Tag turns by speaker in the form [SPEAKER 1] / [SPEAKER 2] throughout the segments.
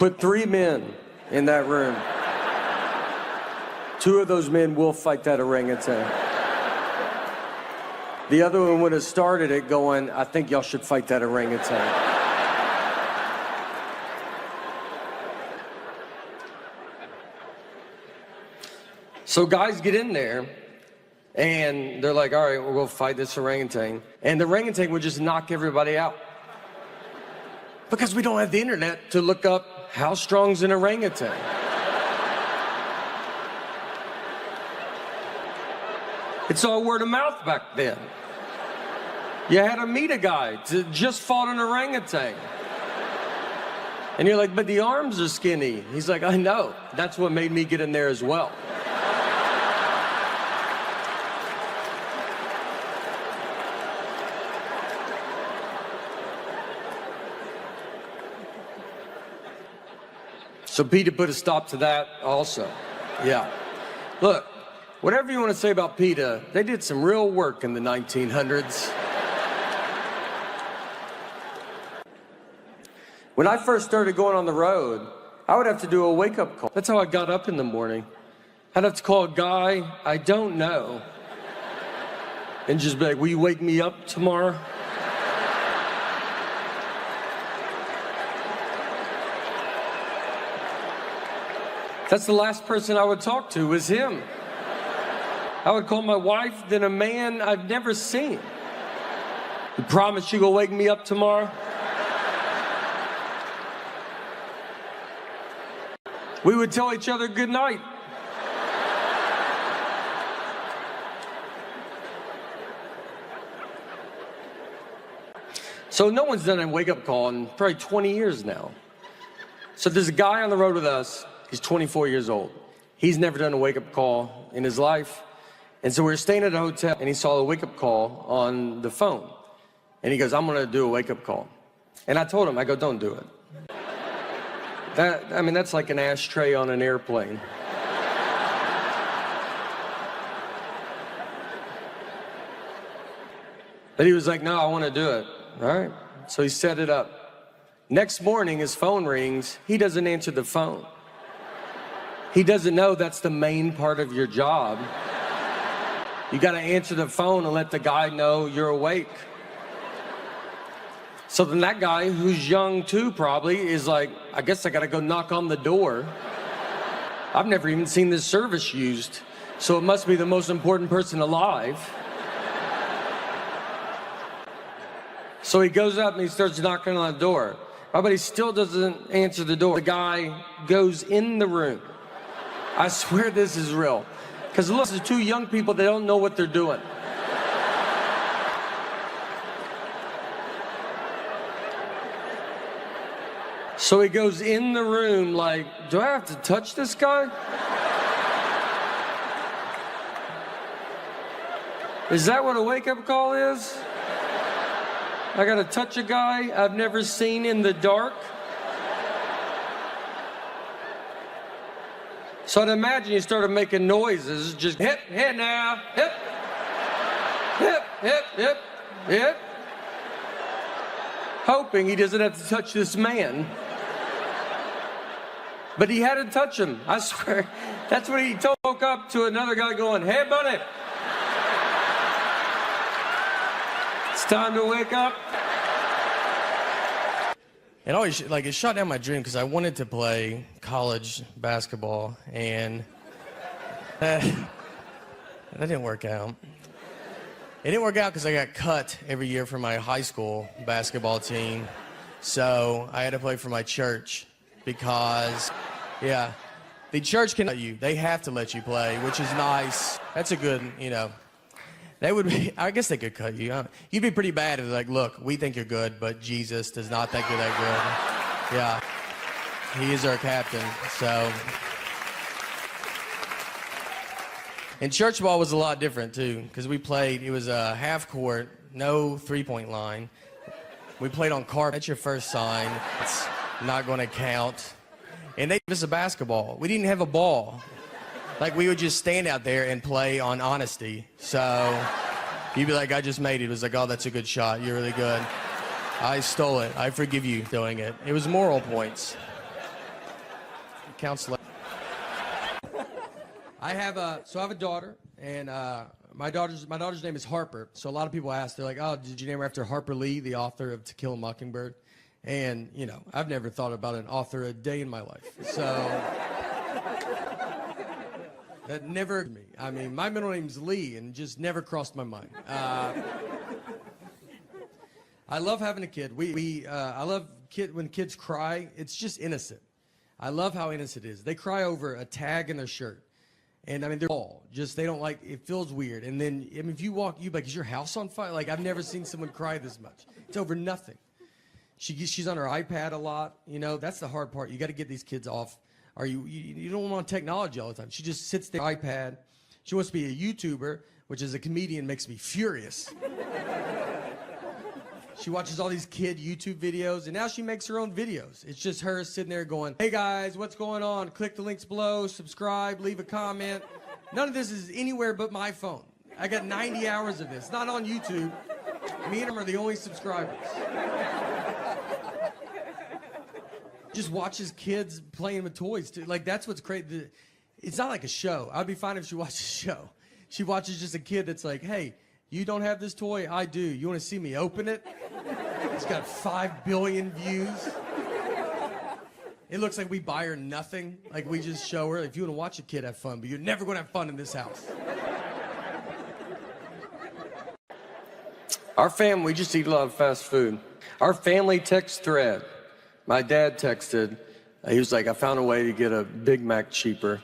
[SPEAKER 1] Put 3 men in that room. 2 of those men will fight that orangutan. The other one would have started it going, I think y'all should fight that orangutan. So guys get in there, and they're like, all right, we'll go fight this orangutan. And the orangutan would just knock everybody out. Because we don't have the internet to look up how strong's an orangutan. It's all word of mouth back then. You had to meet a guy to just fought an orangutan. And you're like, but the arms are skinny. He's like, I know. That's what made me get in there as well. So PETA put a stop to that also. Yeah. Look, whatever you want to say about PETA, they did some real work in the 1900s. When I first started going on the road, I would have to do a wake-up call. That's how I got up in the morning. I'd have to call a guy I don't know and just be like, will you wake me up tomorrow? That's the last person I would talk to, was him. I would call my wife, then a man I've never seen. You promise you gonna wake me up tomorrow? We would tell each other good night. So no one's done a wake-up call in probably 20 years now. So there's a guy on the road with us. He's 24 years old. He's never done a wake-up call in his life. And so we were staying at a hotel, and he saw a wake-up call on the phone. And he goes, I'm gonna do a wake-up call. And I told him, I go, don't do it. That's like an ashtray on an airplane. But he was like, no, I wanna do it. All right, so he set it up. Next morning, his phone rings. He doesn't answer the phone. He doesn't know that's the main part of your job. You gotta answer the phone and let the guy know you're awake. So then that guy, who's young too probably, is like, I guess I gotta go knock on the door. I've never even seen this service used, so it must be the most important person alive. So he goes up and he starts knocking on the door. But he still doesn't answer the door. The guy goes in the room. I swear this is real. Because look, there's 2 young people that don't know what they're doing. So he goes in the room like, do I have to touch this guy? Is that what a wake-up call is? I gotta touch a guy I've never seen in the dark? So I'd imagine you started making noises, just hip, hip now, hip, hip, hip, hip, hip. Hoping he doesn't have to touch this man. But he had to touch him, I swear. That's when he woke up to another guy going, hey, buddy. It's time to wake up.
[SPEAKER 2] It always, it shot down my dream because I wanted to play college basketball, and that didn't work out. It didn't work out because I got cut every year from my high school basketball team, so I had to play for my church because, yeah, the church can let you. They have to let you play, which is nice. That's a good, They would be, I guess they could cut you. You'd be pretty bad if they're like, look, we think you're good, but Jesus does not think you're that good. Yeah, he is our captain, so. And church ball was a lot different too, because we played, it was a half court, no three-point line. We played on carpet. That's your first sign. It's not gonna count. And they gave us a basketball. We didn't have a ball. Like, we would just stand out there and play on honesty. So you'd be like, I just made it. It was like, oh, that's a good shot. You're really good. I stole it. I forgive you doing it. It was moral points. accounts later. I have a daughter, and my daughter's name is Harper. So a lot of people ask, they're like, "Oh, did you name her after Harper Lee, the author of To Kill a Mockingbird?" And you know, I've never thought about an author a day in my life. So that never me. I mean, my middle name's Lee, and just never crossed my mind. I love having a kid. I love when kids cry. It's just innocent. I love how innocent it is. They cry over a tag in their shirt. And I mean, they're all just, they don't like, it feels weird. And then, I mean, if you walk, like, is your house on fire? Like, I've never seen someone cry this much. It's over nothing. She's on her iPad a lot. You know, that's the hard part. You got to get these kids off. You don't want technology all the time. She just sits there, iPad. She wants to be a YouTuber, which as a comedian makes me furious. She watches all these kid YouTube videos, and now she makes her own videos. It's just her sitting there going, "Hey guys, what's going on? Click the links below, subscribe, leave a comment." None of this is anywhere but my phone. I got 90 hours of this. Not on YouTube. Me and him are the only subscribers. Just watches kids playing with toys, too. Like, that's what's crazy. It's not like a show. I'd be fine if she watched a show. She watches just a kid that's like, "Hey, you don't have this toy? I do. You want to see me open it?" It's got 5 billion views. It looks like we buy her nothing. Like, we just show her, if you want to watch a kid have fun, but you're never going to have fun in this house.
[SPEAKER 1] Our family, we just eat a lot of fast food. Our family text thread, my dad texted, he was like, "I found a way to get a Big Mac cheaper."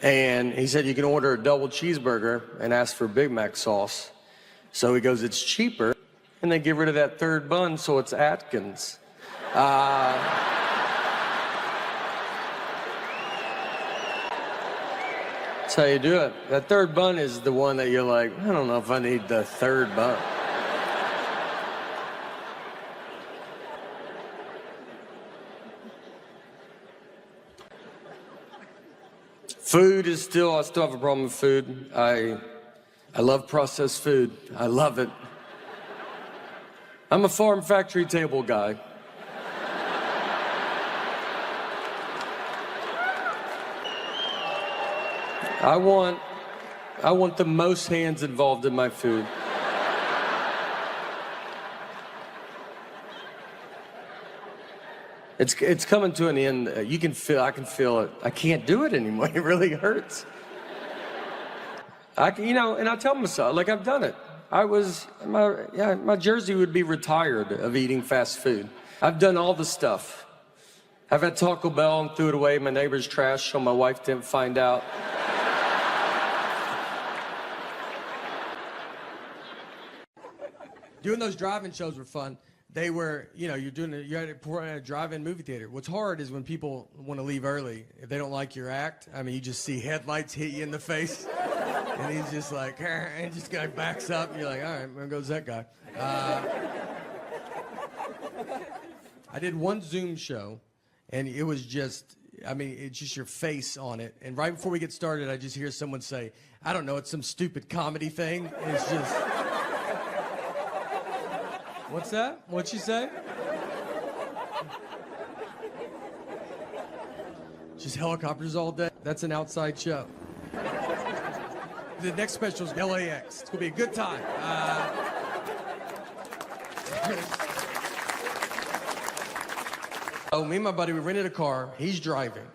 [SPEAKER 1] And he said, "You can order a double cheeseburger and ask for Big Mac sauce." So he goes, "It's cheaper." And they get rid of that third bun, so it's Atkins. That's how you do it. That third bun is the one that you're like, "I don't know if I need the third bun." Food is I still have a problem with food. I love processed food. I love it. I'm a farm factory table guy. I want the most hands involved in my food. It's coming to an end. I can feel it. I can't do it anymore. It really hurts. And I tell myself, like, I've done it. My jersey would be retired of eating fast food. I've done all the stuff. I've had Taco Bell and threw it away in my neighbor's trash so my wife didn't find out.
[SPEAKER 2] Doing those drive-in shows were fun. They were, you're at a drive-in movie theater. What's hard is when people want to leave early. If they don't like your act, I mean, you just see headlights hit you in the face. And he's just like, and just guy backs up. And you're like, all right, there goes that guy. I did one Zoom show, and it was just, it's just your face on it. And right before we get started, I just hear someone say, "I don't know, it's some stupid comedy thing." And it's just... What's that? What'd she say? Just helicopters all day. That's an outside show. The next special is LAX. It's gonna be a good time. Me and my buddy, we rented a car. He's driving.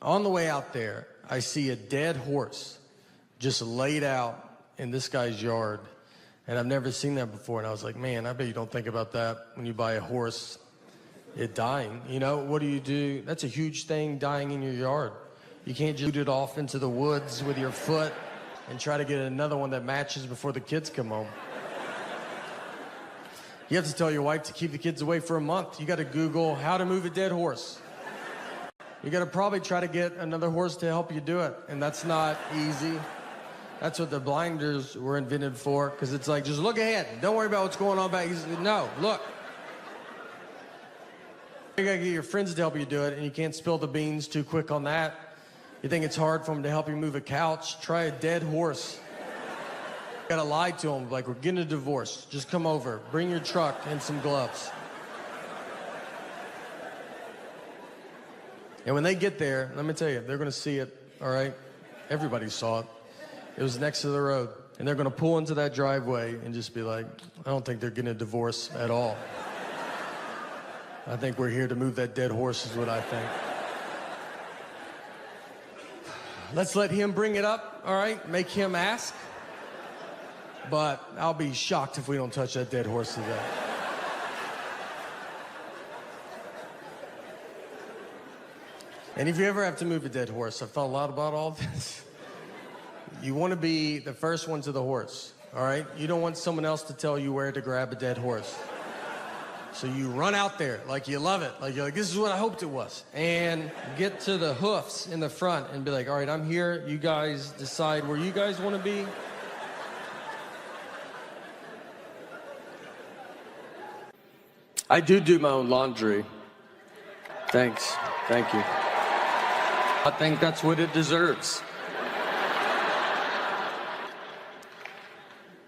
[SPEAKER 2] On the way out there, I see a dead horse just laid out in this guy's yard. And I've never seen that before. And I was like, man, I bet you don't think about that when you buy a horse, it dying. What do? That's a huge thing, dying in your yard. You can't just shoot it off into the woods with your foot and try to get another one that matches before the kids come home. You have to tell your wife to keep the kids away for a month. You got to Google how to move a dead horse. You got to probably try to get another horse to help you do it. And that's not easy. That's what the blinders were invented for, because it's like, just look ahead. Don't worry about what's going on back. No, look. You gotta get your friends to help you do it, and you can't spill the beans too quick on that. You think it's hard for them to help you move a couch? Try a dead horse. You gotta lie to them, like, we're getting a divorce. Just come over, bring your truck and some gloves. And when they get there, let me tell you, they're going to see it, all right? Everybody saw it. It was next to the road. And they're going to pull into that driveway and just be like, I don't think they're getting a divorce at all. I think we're here to move that dead horse is what I think. Let's let him bring it up, all right? Make him ask. But I'll be shocked if we don't touch that dead horse today. And if you ever have to move a dead horse, I've thought a lot about all this. You want to be the first one to the horse, all right? You don't want someone else to tell you where to grab a dead horse. So you run out there like you love it. Like you're like, this is what I hoped it was. And get to the hoofs in the front and be like, all right, I'm here. You guys decide where you guys want to be.
[SPEAKER 1] I do my own laundry. Thanks. Thank you. I think that's what it deserves.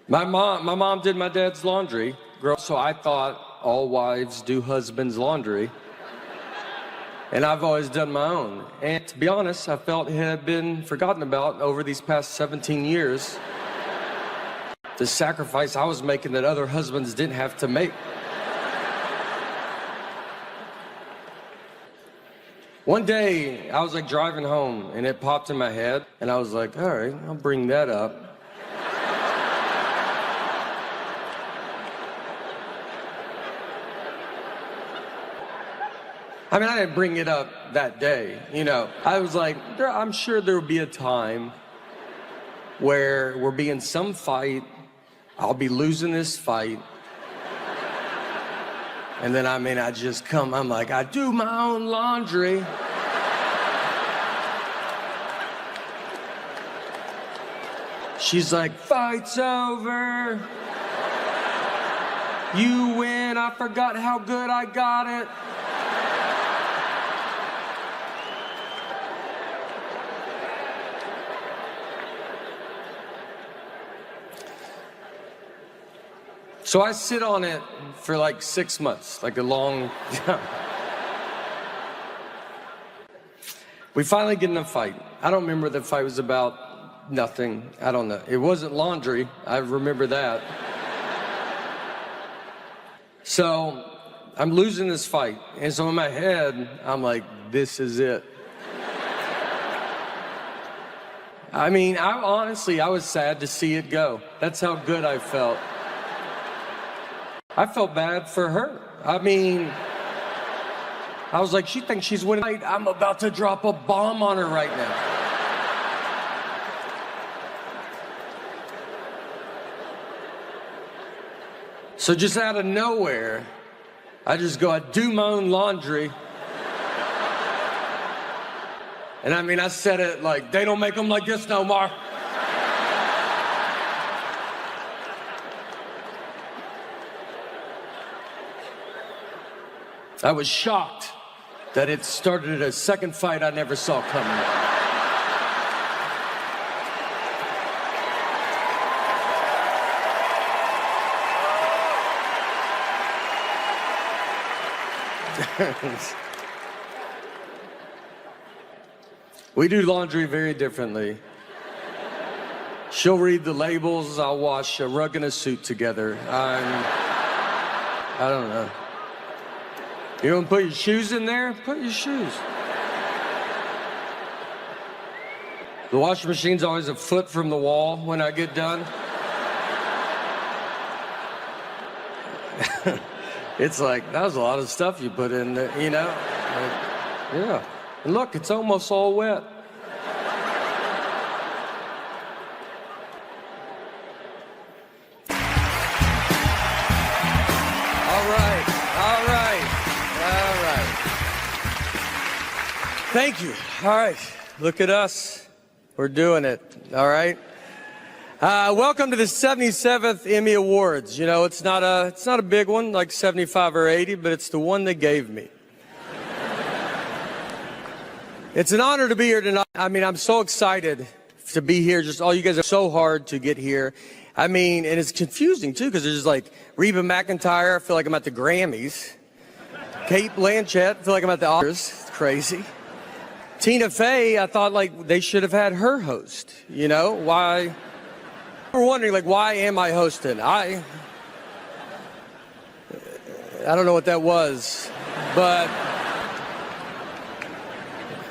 [SPEAKER 1] My mom did my dad's laundry, so I thought all wives do husbands' laundry. And I've always done my own. And to be honest, I felt it had been forgotten about over these past 17 years. The sacrifice I was making that other husbands didn't have to make. One day, I was like driving home and it popped in my head and I was like, all right, I'll bring that up. I mean, I didn't bring it up that day, you know. I was like, I'm sure there will be a time where we'll be in some fight, I'll be losing this fight. And then, I just come, I'm like, I do my own laundry. She's like, fight's over. You win, I forgot how good I got it. So I sit on it for like 6 months, like a long time. We finally get in a fight. I don't remember what the fight was about. Nothing. I don't know. It wasn't laundry. I remember that. So I'm losing this fight. And so in my head, I'm like, this is it. I mean, I was sad to see it go. That's how good I felt. I felt bad for her. I mean, I was like, she thinks she's winning. I'm about to drop a bomb on her right now. So just out of nowhere, I just go, I do my own laundry. And I said it like, they don't make them like this no more. I was shocked that it started a second fight I never saw coming. We do laundry very differently. She'll read the labels, I'll wash a rug and a suit together. I don't know. You want to put your shoes in there? Put your shoes. The washing machine's always a foot from the wall when I get done. It's like, that was a lot of stuff you put in there, you know? Like, yeah. And look, it's almost all wet. Thank you. All right. Look at us. We're doing it. All right. Welcome to the 77th Emmy Awards. You know, it's not a big one like 75 or 80, but it's the one they gave me. It's an honor to be here tonight. I'm so excited to be here. Just all you guys are so hard to get here. And it's confusing too because there's like Reba McEntire. I feel like I'm at the Grammys. Kate Blanchett. I feel like I'm at the Oscars. It's crazy. Tina Fey, I thought like they should have had her host. You know, why? We're wondering like, why am I hosting? I don't know what that was, but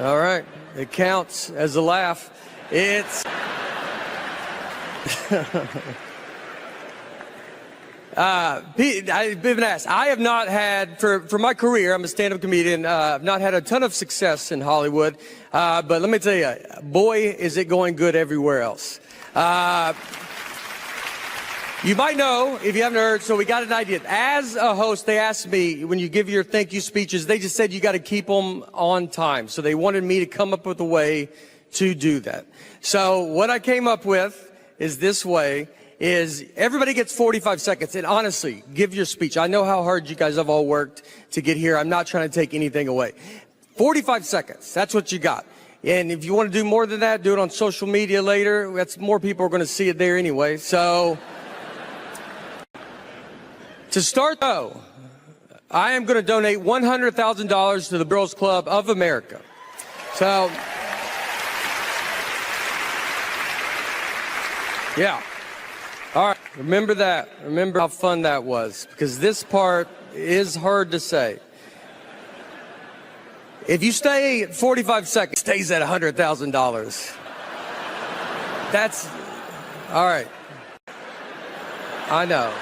[SPEAKER 1] all right, it counts as a laugh. It's I've been asked. I have not had, for my career, I'm a stand-up comedian, I've not had a ton of success in Hollywood, but let me tell you, boy, is it going good everywhere else. You might know, if you haven't heard, so we got an idea. As a host, they asked me, when you give your thank you speeches, they just said you got to keep them on time. So they wanted me to come up with a way to do that. So what I came up with is this way, is everybody gets 45 seconds. And honestly, give your speech. I know how hard you guys have all worked to get here. I'm not trying to take anything away. 45 seconds, that's what you got. And if you want to do more than that, do it on social media later. That's more people are going to see it there anyway. So to start, though, I am going to donate $100,000 to the Girls Club of America. So, yeah. All right, remember that. Remember how fun that was, because this part is hard to say. If you stay 45 seconds, it stays at $100,000. That's, all right. I know.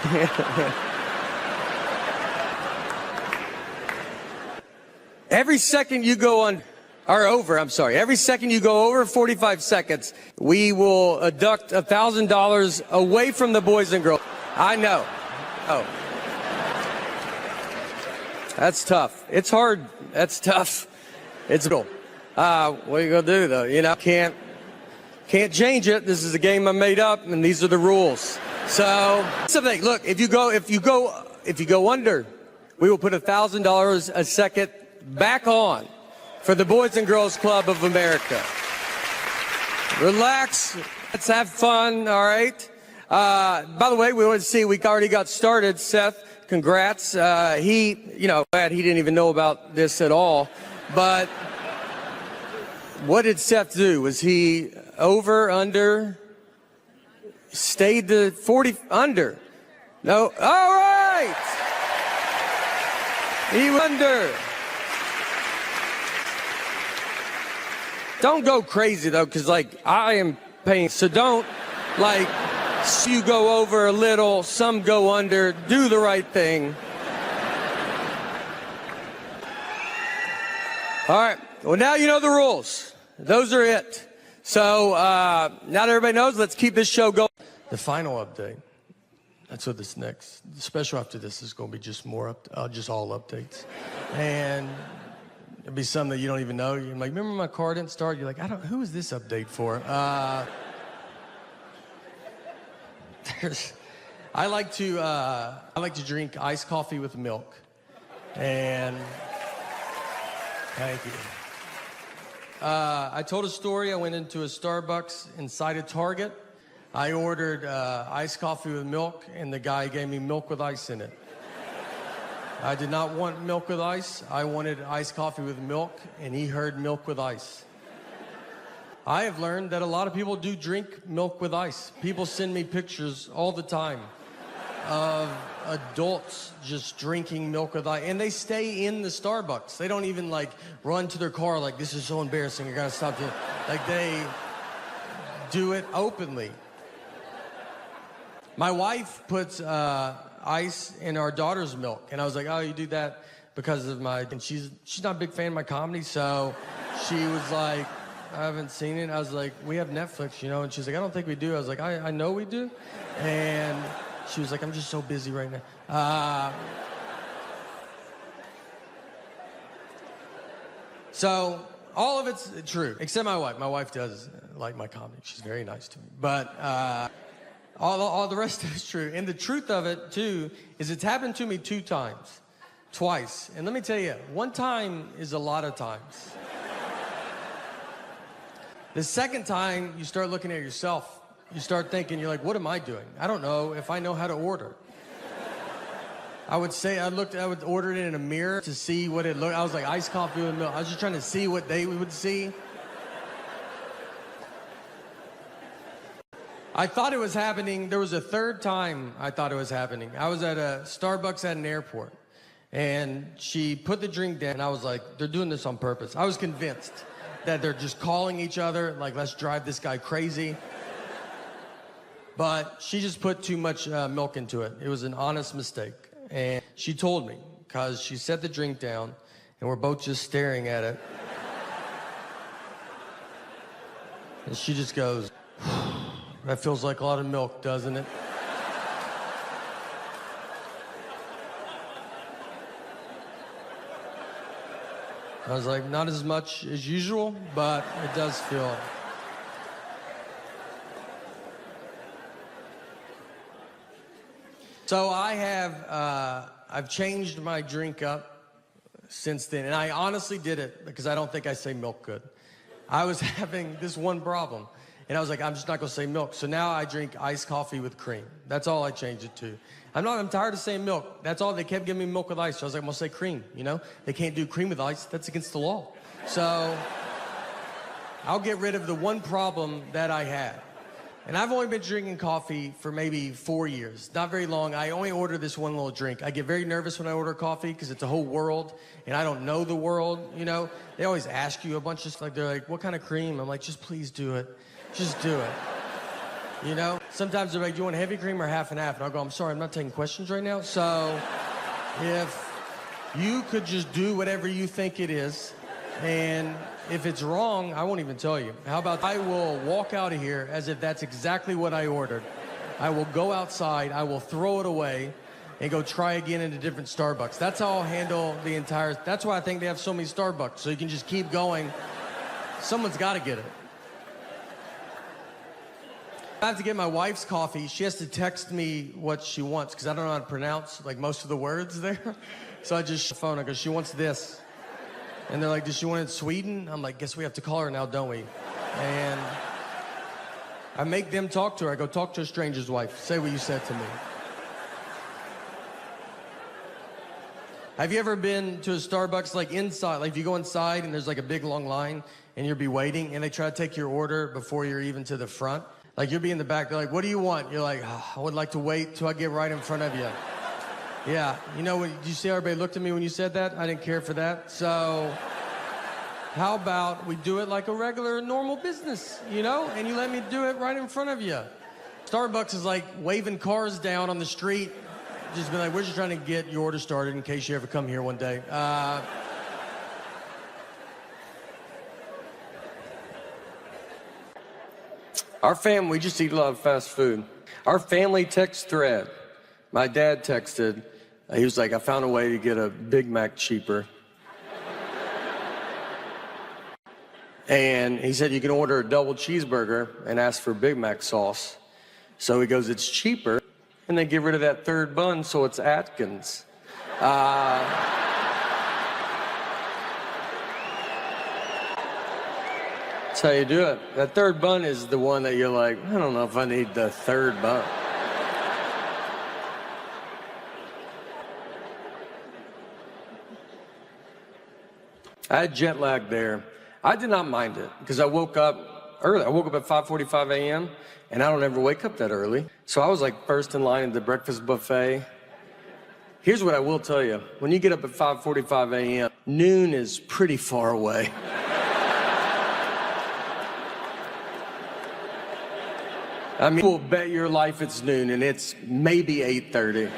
[SPEAKER 1] Every second you go on, or over, I'm sorry. Every second you go over 45 seconds, we will deduct $1,000 away from the boys and girls. I know. Oh. That's tough. It's hard. That's tough. It's cool. What are you gonna do though? You know, can't change it. This is a game I made up, and these are the rules. So, something. Look, if you go under, we will put $1,000 a second back on for the Boys and Girls Club of America. Relax. Let's have fun. All right. By the way, we want to see. We already got started. Seth, congrats. Glad he didn't even know about this at all. But what did Seth do? Was he over, under? Stayed to 40 under? No. All right. He under. Don't go crazy though, because like I am paying. So don't like you go over a little, some go under. Do the right thing. All right. Well, now you know the rules. Those are it. So now that everybody knows, let's keep this show going. The final update. That's what this next. The special after this is going to be just more just all updates, and it'll be some that you don't even know. You're like, remember my car didn't start? You're like, who is this update for? I like to drink iced coffee with milk, and thank you. I told a story. I went into a Starbucks inside a Target. I ordered iced coffee with milk, and the guy gave me milk with ice in it. I did not want milk with ice. I wanted iced coffee with milk, and he heard milk with ice. I have learned that a lot of people do drink milk with ice. People send me pictures all the time of adults just drinking milk with ice, and they stay in the Starbucks. They don't even like run to their car like, this is so embarrassing, I gotta stop doing it. Like they do it openly. My wife puts ice in our daughter's milk, and I was like, oh, you do that because of and she's not a big fan of my comedy, so she was like, I haven't seen it. I was like, we have Netflix, you know, and she's like, I don't think we do. I was like, I know we do, and she was like, I'm just so busy right now. So all of it's true, except my wife. My wife does like my comedy. She's very nice to me, but all the rest of it is true. And the truth of it, too, is it's happened to me twice. And let me tell you, one time is a lot of times. The second time, you start looking at yourself. You start thinking, you're like, what am I doing? I don't know if I know how to order.
[SPEAKER 2] I would order it in a mirror to see what it looked. I was like, iced coffee with milk. I was just trying to see what they would see. I thought it was happening. There was a third time I thought it was happening. I was at a Starbucks at an airport, and she put the drink down, and I was like, they're doing this on purpose. I was convinced that they're just calling each other, like, let's drive this guy crazy. But she just put too much milk into it. It was an honest mistake. And she told me, because she set the drink down, and we're both just staring at it. And she just goes, that feels like a lot of milk, doesn't it? I was like, not as much as usual, but it does feel. So I've changed my drink up since then, and I honestly did it because I don't think I say milk good. I was having this one problem, and I was like, I'm just not gonna say milk. So now I drink iced coffee with cream. That's all I changed it to. I'm tired of saying milk. That's all, they kept giving me milk with ice. So I was like, I'm gonna say cream, you know? They can't do cream with ice, that's against the law. So I'll get rid of the one problem that I had. And I've only been drinking coffee for maybe 4 years, not very long. I only order this one little drink. I get very nervous when I order coffee because it's a whole world, and I don't know the world, you know? They always ask you a bunch of stuff. They're like, what kind of cream? I'm like, just please do it. Just do it. You know? Sometimes they're like, do you want heavy cream or half and half? And I'll go, I'm sorry, I'm not taking questions right now. So if you could just do whatever you think it is, and if it's wrong, I won't even tell you. How about I will walk out of here as if that's exactly what I ordered. I will go outside, I will throw it away, and go try again in a different Starbucks. That's how I'll handle the entire, that's why I think they have so many Starbucks, so you can just keep going. Someone's gotta get it. I have to get my wife's coffee. She has to text me what she wants, because I don't know how to pronounce like most of the words there. So I just phone, I go, she wants this. And they're like, does she want it in Sweden? I'm like, guess we have to call her now, don't we? And I make them talk to her. I go, talk to a stranger's wife. Say what you said to me. Have you ever been to a Starbucks, like inside, like if you go inside and there's like a big long line and you'll be waiting and they try to take your order before you're even to the front? Like you'll be in the back, they're like, what do you want? You're like, oh, I would like to wait till I get right in front of you. Yeah, you know, did you see everybody looked at me when you said that? I didn't care for that. So how about we do it like a regular, normal business, you know? And you let me do it right in front of you. Starbucks is like waving cars down on the street. Just be like, we're just trying to get your order started in case you ever come here one day.
[SPEAKER 1] Our family, we just eat a lot of fast food. Our family text thread, my dad texted, he was like, I found a way to get a Big Mac cheaper. And he said, you can order a double cheeseburger and ask for Big Mac sauce. So he goes, it's cheaper, and they get rid of that third bun, so it's Atkins. That's how you do it. That third bun is the one that you're like, I don't know if I need the third bun. I had jet lag there. I did not mind it because I woke up early. I woke up at 5:45 a.m. and I don't ever wake up that early. So I was like first in line at the breakfast buffet. Here's what I will tell you. When you get up at 5:45 a.m., noon is pretty far away. I mean, we'll bet your life it's noon and it's maybe 8:30.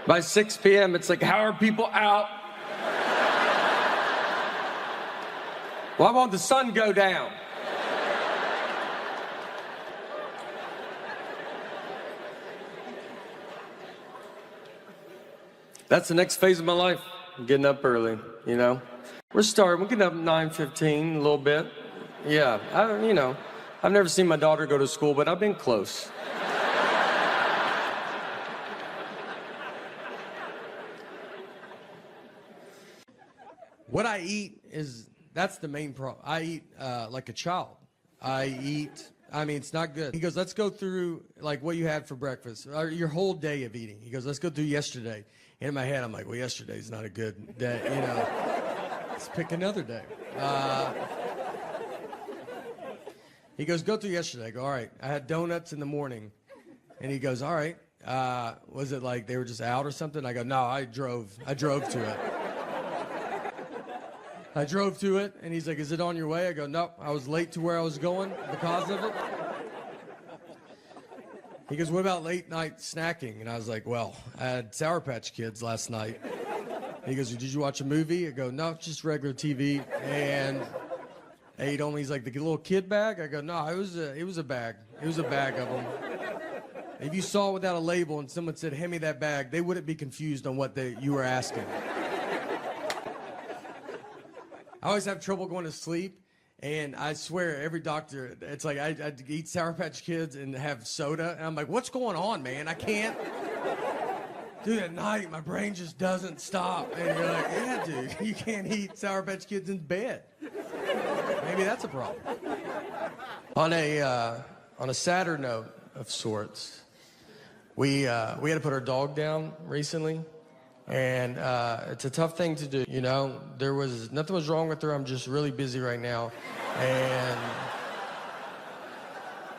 [SPEAKER 1] By 6 p.m., it's like, how are people out? Why won't the sun go down? That's the next phase of my life. I'm getting up early, you know. We're getting up at 9:15, a little bit. Yeah, I've never seen my daughter go to school, but I've been close.
[SPEAKER 2] What I eat that's the main problem. I eat like a child. I eat I mean, it's not good. He goes, let's go through like what you had for breakfast, or your whole day of eating. He goes, let's go through yesterday. And in my head, I'm like, well, yesterday's not a good day, you know. Let's pick another day. He goes, go through yesterday. I go, all right. I had donuts in the morning. And he goes, all right. Was it like they were just out or something? I go, no, I drove to it. I drove to it, and he's like, is it on your way? I go, nope, I was late to where I was going because of it. He goes, what about late night snacking? And I was like, well, I had Sour Patch Kids last night. He goes, did you watch a movie? I go, no, just regular TV. And ate them. He's like, the little kid bag? I go, no, it was a bag. It was a bag of them. If you saw it without a label and someone said, hand me that bag, they wouldn't be confused on what you were asking. I always have trouble going to sleep, and I swear every doctor, it's like I eat Sour Patch Kids and have soda, and I'm like, what's going on, man? I can't. Dude, at night, my brain just doesn't stop. And you're like, yeah, dude, you can't eat Sour Patch Kids in bed. Maybe that's a problem. On a sadder note of sorts, we had to put our dog down recently. And it's a tough thing to do, you know. Nothing was wrong with her. I'm just really busy right now. And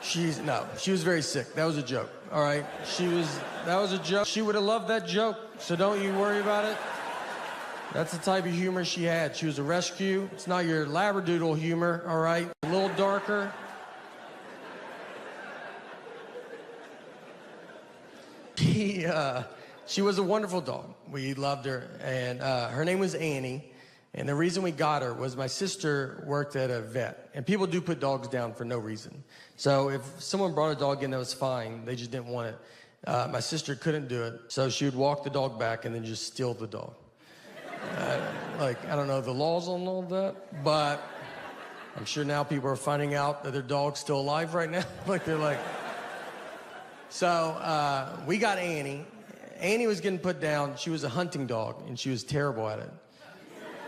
[SPEAKER 2] she was very sick. That was a joke, all right? That was a joke. She would have loved that joke, so don't you worry about it. That's the type of humor she had. She was a rescue. It's not your labradoodle humor, all right? A little darker. She was a wonderful dog. We loved her, and her name was Annie. And the reason we got her was my sister worked at a vet, and people do put dogs down for no reason. So if someone brought a dog in that was fine, they just didn't want it. My sister couldn't do it, so she would walk the dog back and then just steal the dog. I don't know the laws on all that, but I'm sure now people are finding out that their dog's still alive right now. So we got Annie. Annie was getting put down. She was a hunting dog, and she was terrible at it.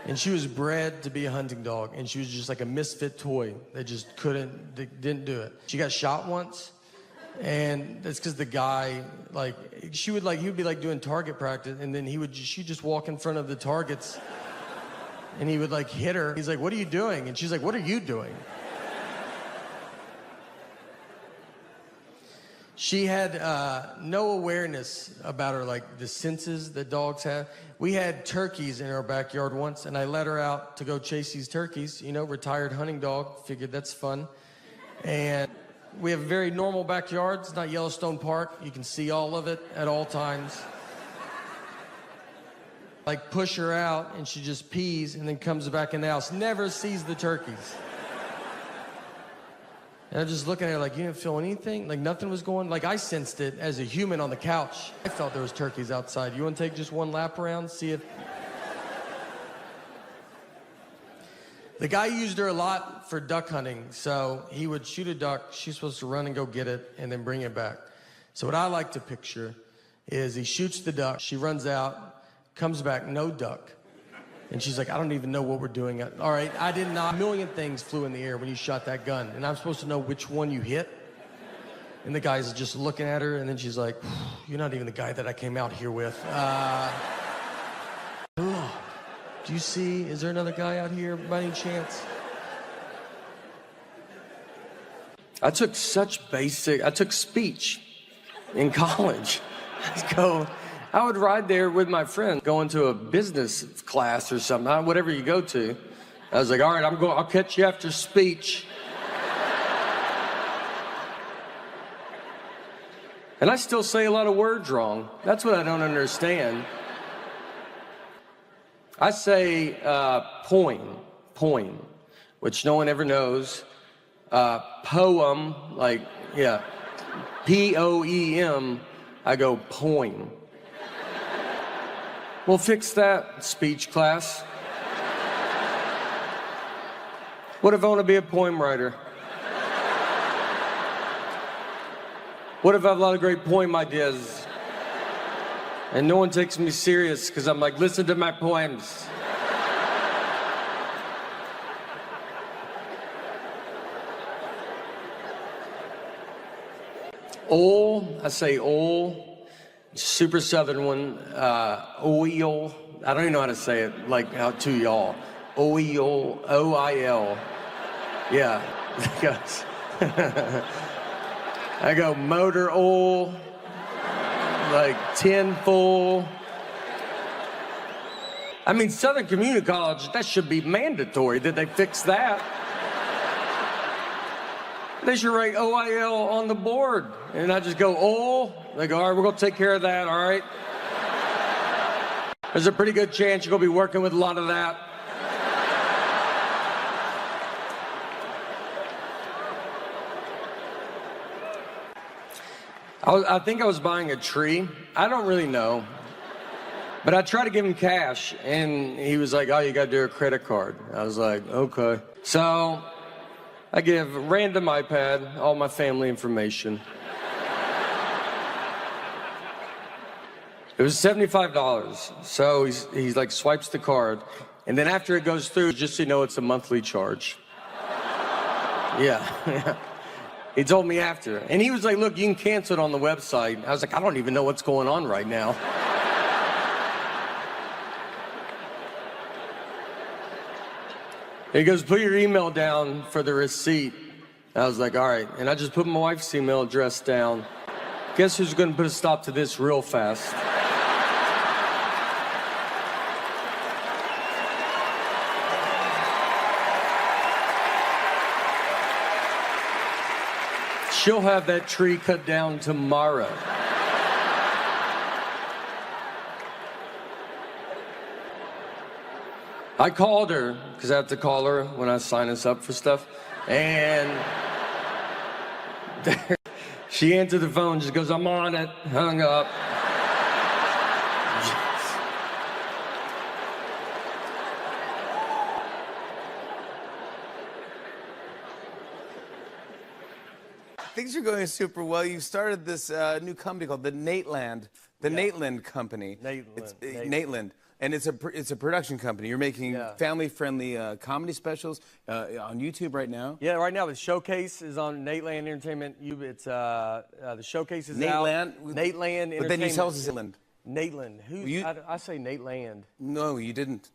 [SPEAKER 2] And she was bred to be a hunting dog, and she was just like a misfit toy that just didn't do it. She got shot once, and that's because the guy, he would be doing target practice, and then she'd just walk in front of the targets, and he would hit her. He's like, what are you doing? And she's like, what are you doing? She had no awareness about the senses that dogs have. We had turkeys in our backyard once, and I let her out to go chase these turkeys. You know, retired hunting dog. Figured that's fun. And we have a very normal backyard. It's not Yellowstone Park. You can see all of it at all times. Push her out, and she just pees and then comes back in the house. Never sees the turkeys. And I'm just looking at her you didn't feel anything? Nothing was going? I sensed it as a human on the couch. I felt there was turkeys outside. You want to take just one lap around, see if... The guy used her a lot for duck hunting, so he would shoot a duck. She's supposed to run and go get it and then bring it back. So what I like to picture is he shoots the duck, she runs out, comes back, no duck. And she's like, I don't even know what we're doing. All right, I did not. A million things flew in the air when you shot that gun, and I'm supposed to know which one you hit. And the guy's just looking at her, and then she's like, you're not even the guy that I came out here with. Do you see, is there another guy out here by any chance?
[SPEAKER 1] I took speech in college. I would ride there with my friend, going to a business class or something, whatever you go to. I was like, all right, I'll catch you after speech. And I still say a lot of words wrong. That's what I don't understand. I say poem, which no one ever knows. Poem, P-O-E-M, I go poem. We'll fix that, speech class. What if I want to be a poem writer? What if I have a lot of great poem ideas? And no one takes me serious because I'm like, listen to my poems. Oil, I say oil. Super Southern one. Oil. I don't even know how to say it like how to y'all. Oil. O-I-L. Yeah. I go motor oil, like tin full. I mean, Southern Community College, that should be mandatory. Did they fix that? They should write OIL on the board. And I just go, oil. They go, all right, we're going to take care of that, all right? There's a pretty good chance you're going to be working with a lot of that. I think I was buying a tree. I don't really know. But I tried to give him cash, and he was like, oh, you got to do a credit card. I was like, okay. So I give random iPad all my family information. It was $75. So he's like swipes the card, and then after it goes through, just so you know, it's a monthly charge. Yeah. He told me after. And he was like, look, you can cancel it on the website. I was like, I don't even know what's going on right now. He goes, put your email down for the receipt. I was like, all right. And I just put my wife's email address down. Guess who's going to put a stop to this real fast? She'll have that tree cut down tomorrow. I called her, because I have to call her when I sign us up for stuff. And she answered the phone, just goes, I'm on it, hung up.
[SPEAKER 3] Things are going super well. You started this new company called the Nateland, Nateland Company. Nateland. And it's a production company. You're making family-friendly comedy specials on YouTube right now.
[SPEAKER 1] Yeah, right now the Showcase is on Nateland Entertainment. It's the Showcase is
[SPEAKER 3] Nateland?
[SPEAKER 1] out. Nateland Entertainment.
[SPEAKER 3] But then you tell us it's Nateland.
[SPEAKER 1] Nateland. I say Nateland.
[SPEAKER 3] No, you didn't.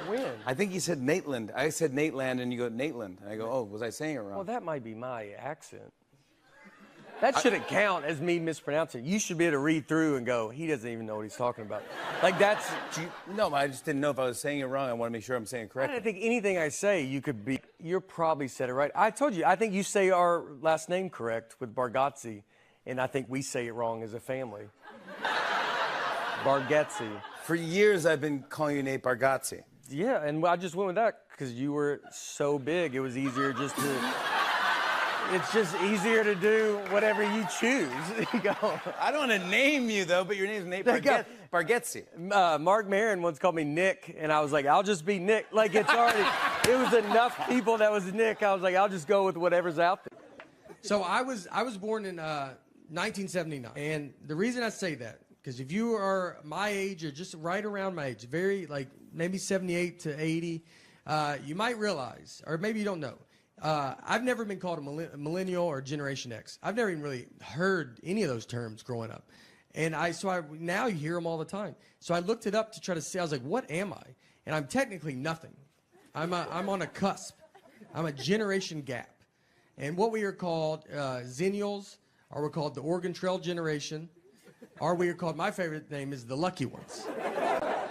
[SPEAKER 1] When?
[SPEAKER 3] I think you said Nateland. I said Nateland, and you go Nateland. And I go, oh, was I saying it wrong?
[SPEAKER 1] Well, that might be my accent. That shouldn't count as me mispronouncing. You should be able to read through and go, he doesn't even know what he's talking about. Like that's...
[SPEAKER 3] No, I just didn't know if I was saying it wrong. I want to make sure I'm saying it correctly.
[SPEAKER 1] I don't think anything I say you could be... You're probably said it right. I told you, I think you say our last name correct with Bargatze, and I think we say it wrong as a family. Bargatze.
[SPEAKER 3] For years, I've been calling you Nate Bargatze.
[SPEAKER 1] Yeah, and I just went with that because you were so big, it was easier just to... It's just easier to do whatever you choose. You go.
[SPEAKER 3] I don't want to name you, though, but your name's Nate Bargatze.
[SPEAKER 1] Mark Maron once called me Nick, and I was like, I'll just be Nick. Like, it's already... It was enough people that was Nick. I was like, I'll just go with whatever's out there. So I was born in 1979, and the reason I say that, because if you are my age or just right around my age, very, like, maybe 78 to 80, you might realize, or maybe you don't know, I've never been called a millennial or Generation X. I've never even really heard any of those terms growing up. And now you hear them all the time. So I looked it up to try to see, I was like, what am I? And I'm technically nothing. I'm on a cusp. I'm a generation gap. And what we are called Zennials, or we're called the Oregon Trail generation, or we are called, my favorite name is the Lucky Ones.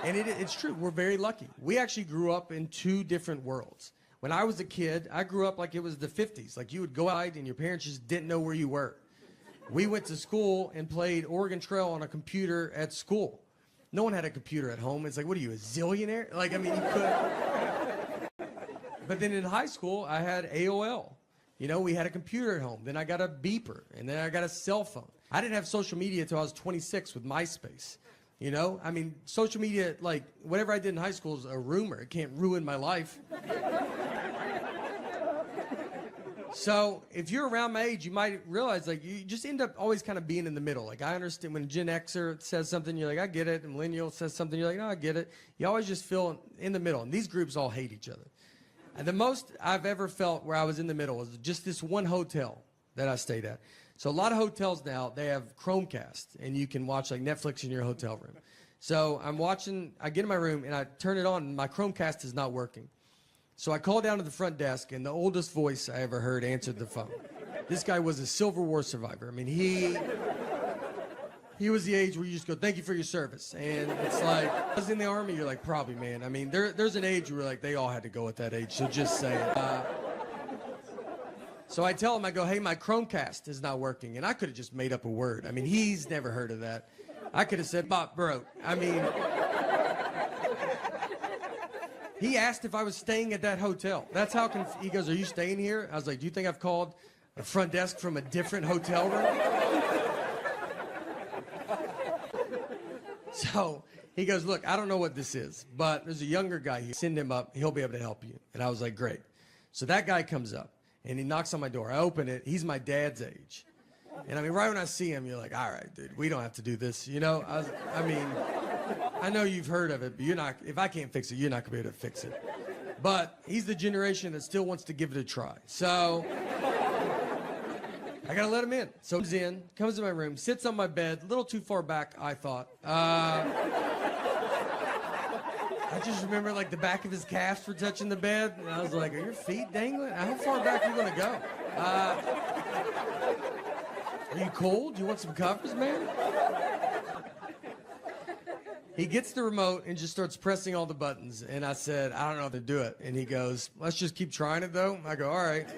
[SPEAKER 1] And it's true, we're very lucky. We actually grew up in two different worlds. When I was a kid, I grew up like it was the 50s. Like you would go out and your parents just didn't know where you were. We went to school and played Oregon Trail on a computer at school. No one had a computer at home. It's like, what are you, a zillionaire? Like, I mean, you could. But then in high school, I had AOL. You know, we had a computer at home. Then I got a beeper, and then I got a cell phone. I didn't have social media until I was 26 with MySpace. You know, I mean, social media, like, whatever I did in high school is a rumor. It can't ruin my life. So if you're around my age, you might realize, like, you just end up always kind of being in the middle. Like, I understand when a Gen Xer says something, you're like, I get it. And millennial says something, you're like, no, I get it. You always just feel in the middle. And these groups all hate each other. And the most I've ever felt where I was in the middle was just this one hotel.
[SPEAKER 2] that I stayed at. So a lot of hotels now, they have Chromecast, and you can watch like Netflix in your hotel room. So I get in my room, and I turn it on, and my Chromecast is not working. So I call down to the front desk, and the oldest voice I ever heard answered the phone. This guy was a Civil War survivor. I mean, he was the age where you just go, thank you for your service. And it's like, I was in the Army, you're like, probably, man. I mean, there's an age where like they all had to go at that age, so just say it. So I tell him, I go, hey, my Chromecast is not working. And I could have just made up a word. I mean, he's never heard of that. I could have said, Bob broke. I mean, he asked if I was staying at that hotel. That's how he goes, are you staying here? I was like, do you think I've called a front desk from a different hotel room? So he goes, look, I don't know what this is, but there's a younger guy here. Send him up. He'll be able to help you. And I was like, great. So that guy comes up, and he knocks on my door. I open it. He's my dad's age. And I mean, right when I see him, you're like, all right, dude, we don't have to do this. You know, I mean, I know you've heard of it, but you're not, if I can't fix it, you're not going to be able to fix it. But he's the generation that still wants to give it a try. So I got to let him in. So he's in, comes in my room, sits on my bed, a little too far back, I thought. I just remember like the back of his calves were touching the bed, and I was like, are your feet dangling? How far back are you going to go? Are you cold? Do you want some covers, man? He gets the remote and just starts pressing all the buttons. And I said, I don't know how to do it. And he goes, let's just keep trying it, though. I go, all right.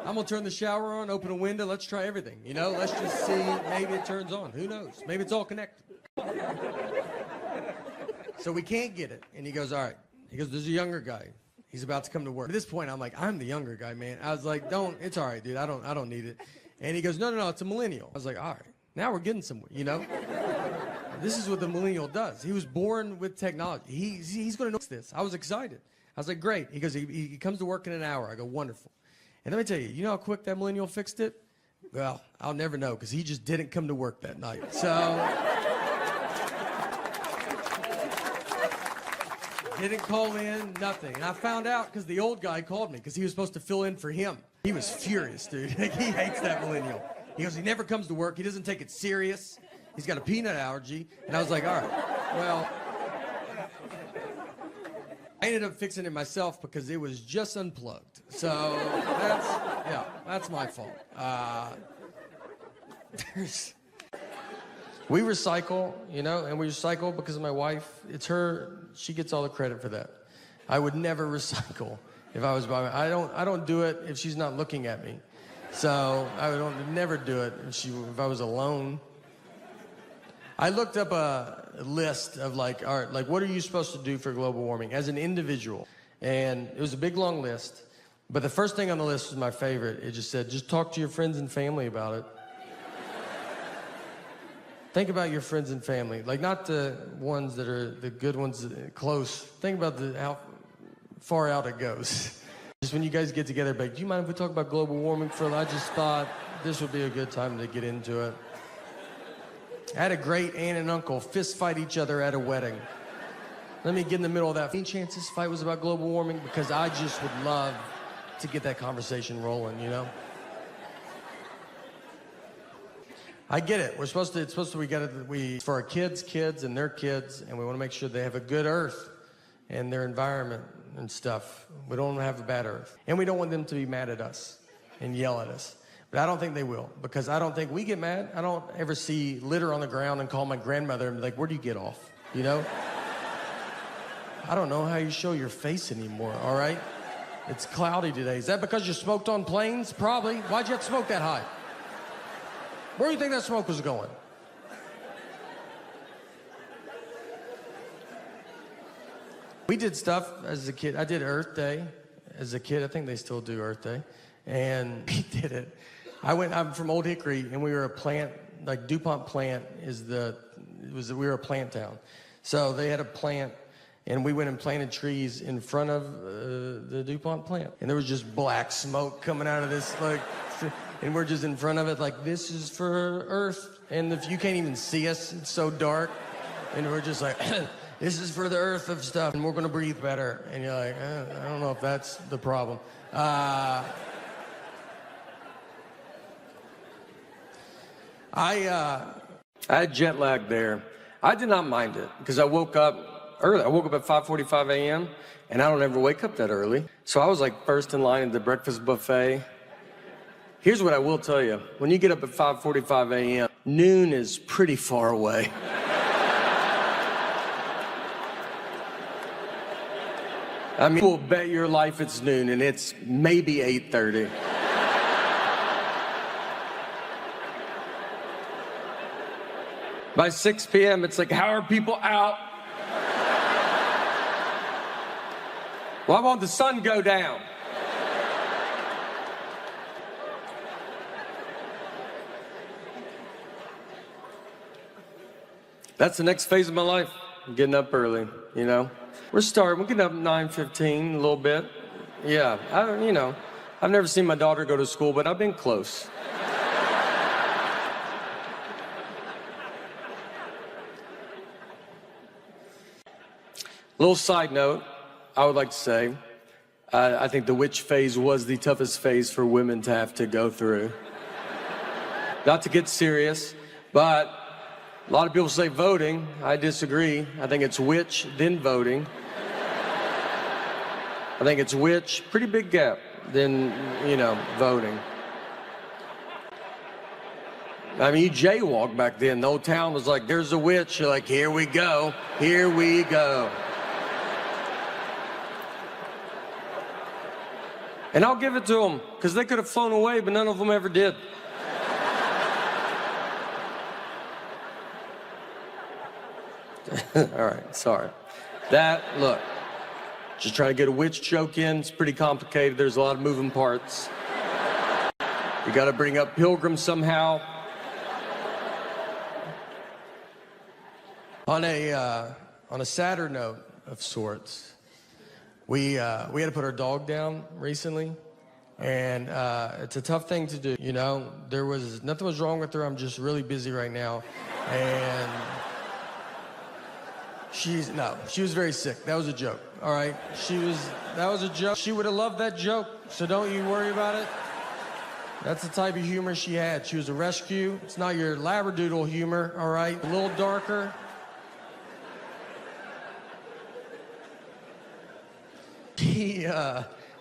[SPEAKER 2] I'm going to turn the shower on, open a window. Let's try everything. You know, let's just see. Maybe it turns on. Who knows? Maybe it's all connected. So we can't get it. And he goes, all right. He goes, there's a younger guy. He's about to come to work. At this point, I'm like, I'm the younger guy, man. I was like, it's all right, dude. I don't need it. And he goes, no, it's a millennial. I was like, all right, now we're getting somewhere, you know? This is what the millennial does. He was born with technology. He's going to know this. I was excited. I was like, great. He goes, he comes to work in an hour. I go, wonderful. And let me tell you, you know how quick that millennial fixed it? Well, I'll never know because he just didn't come to work that night. So, didn't call in, nothing. And I found out because the old guy called me because he was supposed to fill in for him. He was furious, dude. He hates that millennial. He goes, he never comes to work. He doesn't take it serious. He's got a peanut allergy. And I was like, all right, well, I ended up fixing it myself because it was just unplugged. So that's my fault. We recycle, you know, and we recycle because of my wife. It's her, she gets all the credit for that. I would never recycle if I was by my, I don't do it if she's not looking at me. So I would never do it if I was alone. I looked up a list of like, all right, like what are you supposed to do for global warming as an individual? And it was a big long list, but the first thing on the list was my favorite. It just said, just talk to your friends and family about it. Think about your friends and family, like not the ones that are the good ones close. Think about how far out it goes. Just when you guys get together, like, do you mind if we talk about global warming for a little? I just thought this would be a good time to get into it. I had a great aunt and uncle fist fight each other at a wedding. Let me get in the middle of that. Any chance this fight was about global warming? Because I just would love to get that conversation rolling, you know? I get it. It's supposed to, for our kids and their kids, and we want to make sure they have a good earth and their environment and stuff. We don't want to have a bad earth. And we don't want them to be mad at us and yell at us. But I don't think they will, because I don't think we get mad. I don't ever see litter on the ground and call my grandmother and be like, where do you get off? You know? I don't know how you show your face anymore, all right? It's cloudy today. Is that because you smoked on planes? Probably. Why'd you have to smoke that high? Where do you think that smoke was going? We did stuff as a kid. I did Earth Day as a kid. I think they still do Earth Day. And we did it. I'm from Old Hickory, and we were a plant, like DuPont plant we were a plant town. So they had a plant, and we went and planted trees in front of the DuPont plant. And there was just black smoke coming out of this, like, and we're just in front of it like, this is for Earth. And if you can't even see us, it's so dark. And we're just like, this is for the Earth of stuff, and we're gonna breathe better. And you're like, I don't know if that's the problem.
[SPEAKER 1] I had jet lag there. I did not mind it because I woke up early. I woke up at 5:45 a.m. and I don't ever wake up that early. So I was like first in line at the breakfast buffet. Here's what I will tell you. When you get up at 5:45 a.m., noon is pretty far away. I mean, we'll bet your life it's noon and it's maybe 8:30. By 6 p.m., it's like, how are people out? Why won't the sun go down? That's the next phase of my life. I'm getting up early, you know. We're getting up at 9:15, a little bit. Yeah, I've never seen my daughter go to school, but I've been close. Little side note, I would like to say, I think the witch phase was the toughest phase for women to have to go through. Not to get serious, but a lot of people say voting. I disagree. I think it's witch, then voting. I think it's witch, pretty big gap, then, voting. I mean, you jaywalk back then. The whole town was like, there's a witch. You're like, here we go, here we go. And I'll give it to them, because they could have flown away, but none of them ever did. All right, sorry. Look, just trying to get a witch joke in. It's pretty complicated. There's a lot of moving parts. You got to bring up pilgrims somehow. On a sadder note of sorts, we had to put our dog down recently, and it's a tough thing to do. Nothing was wrong with her. I'm just really busy right now, and she was very sick. That was a joke. All right, that was a joke. She would have loved that joke, so don't you worry about it. That's the type of humor she had. She was a rescue. It's not your labradoodle humor, all right? A little darker.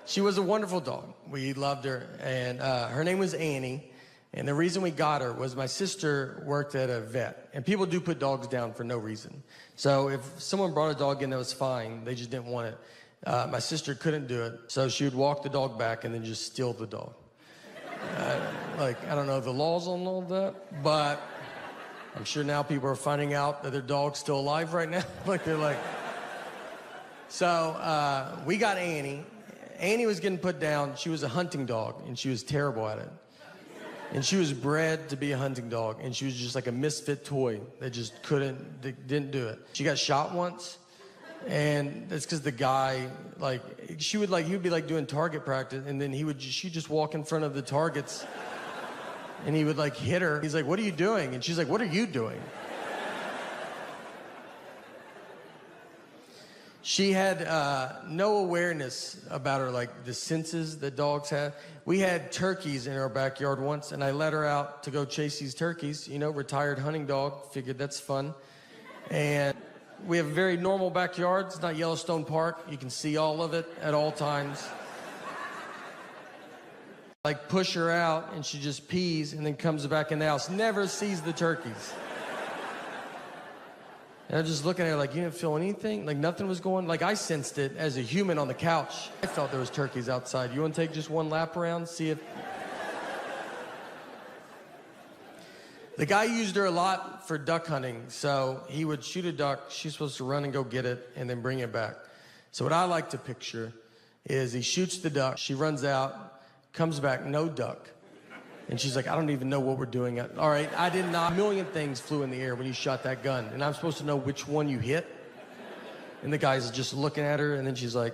[SPEAKER 1] She was a wonderful dog. We loved her, and her name was Annie. And the reason we got her was my sister worked at a vet, and people do put dogs down for no reason. So if someone brought a dog in that was fine, they just didn't want it. My sister couldn't do it, so she would walk the dog back and then just steal the dog. I don't know the laws on all that, but I'm sure now people are finding out that their dog's still alive right now. So we got Annie. Annie was getting put down. She was a hunting dog, and she was terrible at it. And she was bred to be a hunting dog, and she was just like a misfit toy that just didn't do it. She got shot once, and that's because the guy, he would be doing target practice, and then she'd just walk in front of the targets, and he would hit her. He's like, "What are you doing?" And she's like, "What are you doing?" She had no awareness about her, the senses that dogs have. We had turkeys in our backyard once, and I let her out to go chase these turkeys. Retired hunting dog. Figured that's fun. And we have a very normal backyard. It's not Yellowstone Park. You can see all of it at all times. Push her out, and she just pees and then comes back in the house. Never sees the turkeys. And I'm just looking at her you didn't feel anything? Nothing was going? I sensed it as a human on the couch. I felt there was turkeys outside. You want to take just one lap around, see if... The guy used her a lot for duck hunting, so he would shoot a duck. She's supposed to run and go get it and then bring it back. So what I like to picture is he shoots the duck, she runs out, comes back, no duck. And she's like, "I don't even know what we're doing." All right, I did not. A million things flew in the air when you shot that gun, and I'm supposed to know which one you hit. And the guy's just looking at her, and then she's like,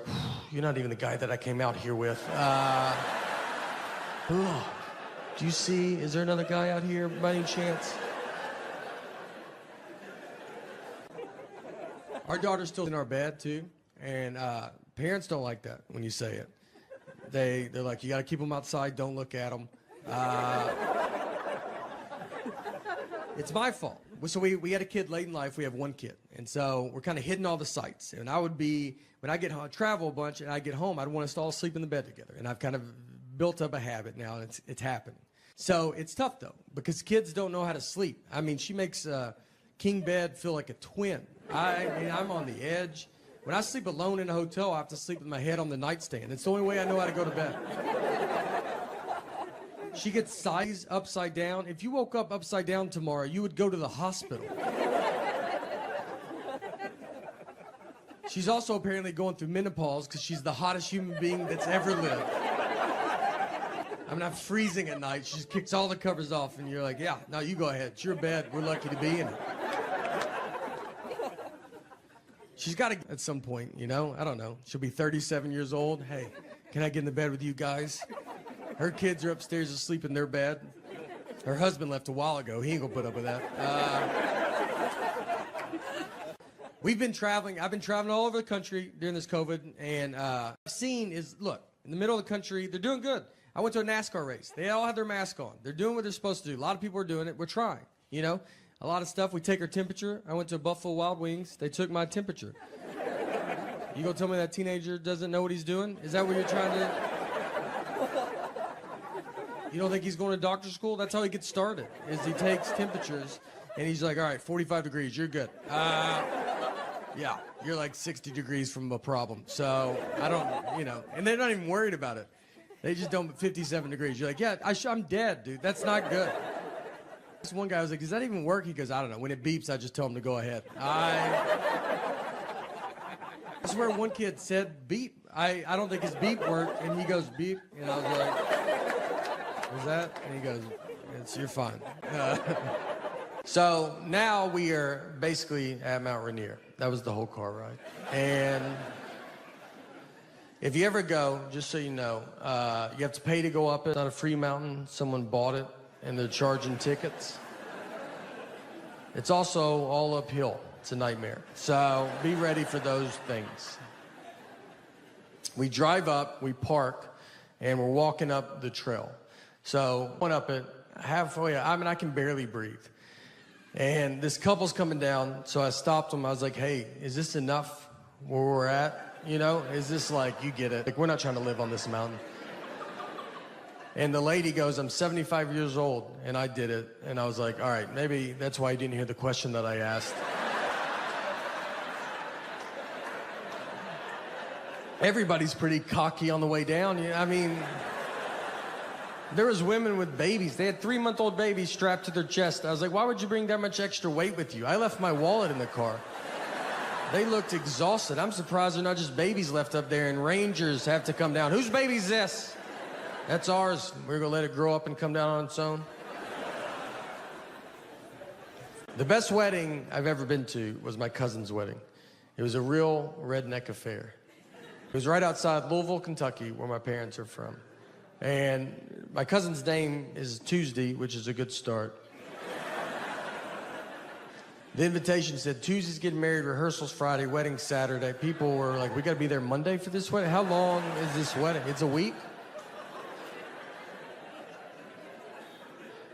[SPEAKER 1] "You're not even the guy that I came out here with. Do you see? Is there another guy out here by any chance?" Our daughter's still in our bed too, and parents don't like that when you say it. They're like, "You got to keep them outside. Don't look at them."
[SPEAKER 2] It's my fault. So we had a kid late in life. We have one kid. And so we're kind of hitting all the sites. And I would be, when I get home, travel a bunch and I get home, I'd want us to all sleep in the bed together. And I've kind of built up a habit now, and it's happening. So it's tough, though, because kids don't know how to sleep. I mean, she makes king bed feel like a twin. I mean, I'm on the edge. When I sleep alone in a hotel, I have to sleep with my head on the nightstand. It's the only way I know how to go to bed. She gets sized upside down. If you woke up upside down tomorrow, you would go to the hospital. She's also apparently going through menopause because she's the hottest human being that's ever lived. I mean, I'm freezing at night. She just kicks all the covers off, and you're like, yeah, no, you go ahead. It's your bed. We're lucky to be in it. She's got to, at some point, you know, I don't know. She'll be 37 years old. Hey, can I get in the bed with you guys? Her kids are upstairs asleep in their bed. Her husband left a while ago. He ain't gonna put up with that. We've been traveling. I've been traveling all over the country during this COVID, and I've seen is, look, in the middle of the country, they're doing good. I went to a NASCAR race. They all had their mask on. They're doing what they're supposed to do. A lot of people are doing it. We're trying, you know? A lot of stuff. We take our temperature. I went to Buffalo Wild Wings. They took my temperature. You gonna tell me that teenager doesn't know what he's doing? Is that what you're trying to... You don't think he's going to doctor school? That's how he gets started, is he takes temperatures, and he's like, all right, 45 degrees, you're good. Yeah, you're like 60 degrees from a problem. So I don't, you know, and they're not even worried about it. They just don't, 57 degrees. You're like, yeah, I'm dead, dude. That's not good. This one guy was like, does that even work? He goes, I don't know. When it beeps, I just tell him to go ahead. I swear one kid said beep. I don't think his beep worked, and he goes beep, and I was like, was that? And he goes, you're fine. So now we are basically at Mount Rainier. That was the whole car ride. And if you ever go, just so you know, you have to pay to go up it. It's not a free mountain. Someone bought it, and they're charging tickets. It's also all uphill. It's a nightmare. So be ready for those things. We drive up, we park, and we're walking up the trail. So went up it halfway. I mean, I can barely breathe. And this couple's coming down, so I stopped them. I was like, hey, is this enough where we're at? You know, is this like, you get it? Like, we're not trying to live on this mountain. And the lady goes, I'm 75 years old, and I did it. And I was like, all right, maybe that's why you didn't hear the question that I asked. Everybody's pretty cocky on the way down. I mean... There was women with babies. They had 3-month-old babies strapped to their chest. I was like, why would you bring that much extra weight with you? I left my wallet in the car. They looked exhausted. I'm surprised they're not just babies left up there and rangers have to come down. Whose baby's this? That's ours. We're gonna let it grow up and come down on its own. The best wedding I've ever been to was my cousin's wedding. It was a real redneck affair. It was right outside Louisville, Kentucky, where my parents are from. And my cousin's name is Tuesday, which is a good start. The invitation said, Tuesday's getting married, rehearsals Friday, wedding Saturday. People were like, we gotta be there Monday for this wedding? How long is this wedding? It's a week?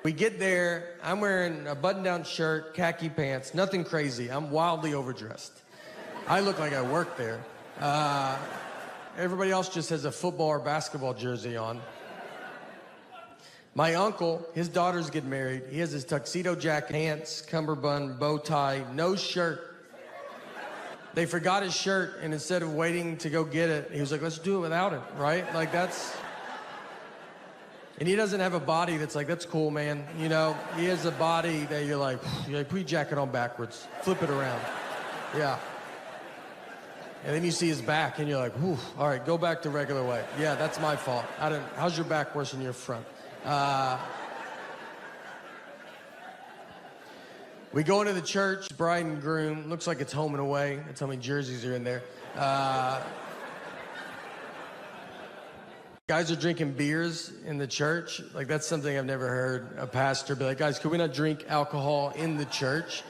[SPEAKER 2] We get there, I'm wearing a button-down shirt, khaki pants, nothing crazy. I'm wildly overdressed. I look like I work there. Everybody else just has a football or basketball jersey on. My uncle, his daughters get married. He has his tuxedo jacket, pants, cummerbund, bow tie, no shirt. They forgot his shirt, and instead of waiting to go get it, he was like, let's do it without it, right? Like, that's... And he doesn't have a body that's like, that's cool, man. You know, he has a body that you're like, put your jacket on backwards, flip it around. Yeah. And then you see his back, and you're like, whew, all right, go back to regular way. Yeah, that's my fault. How's your back worse than your front? We go into the church, bride and groom. Looks like it's home and away. That's how many jerseys are in there. Guys are drinking beers in the church. Like, that's something I've never heard a pastor be like, guys, could we not drink alcohol in the church?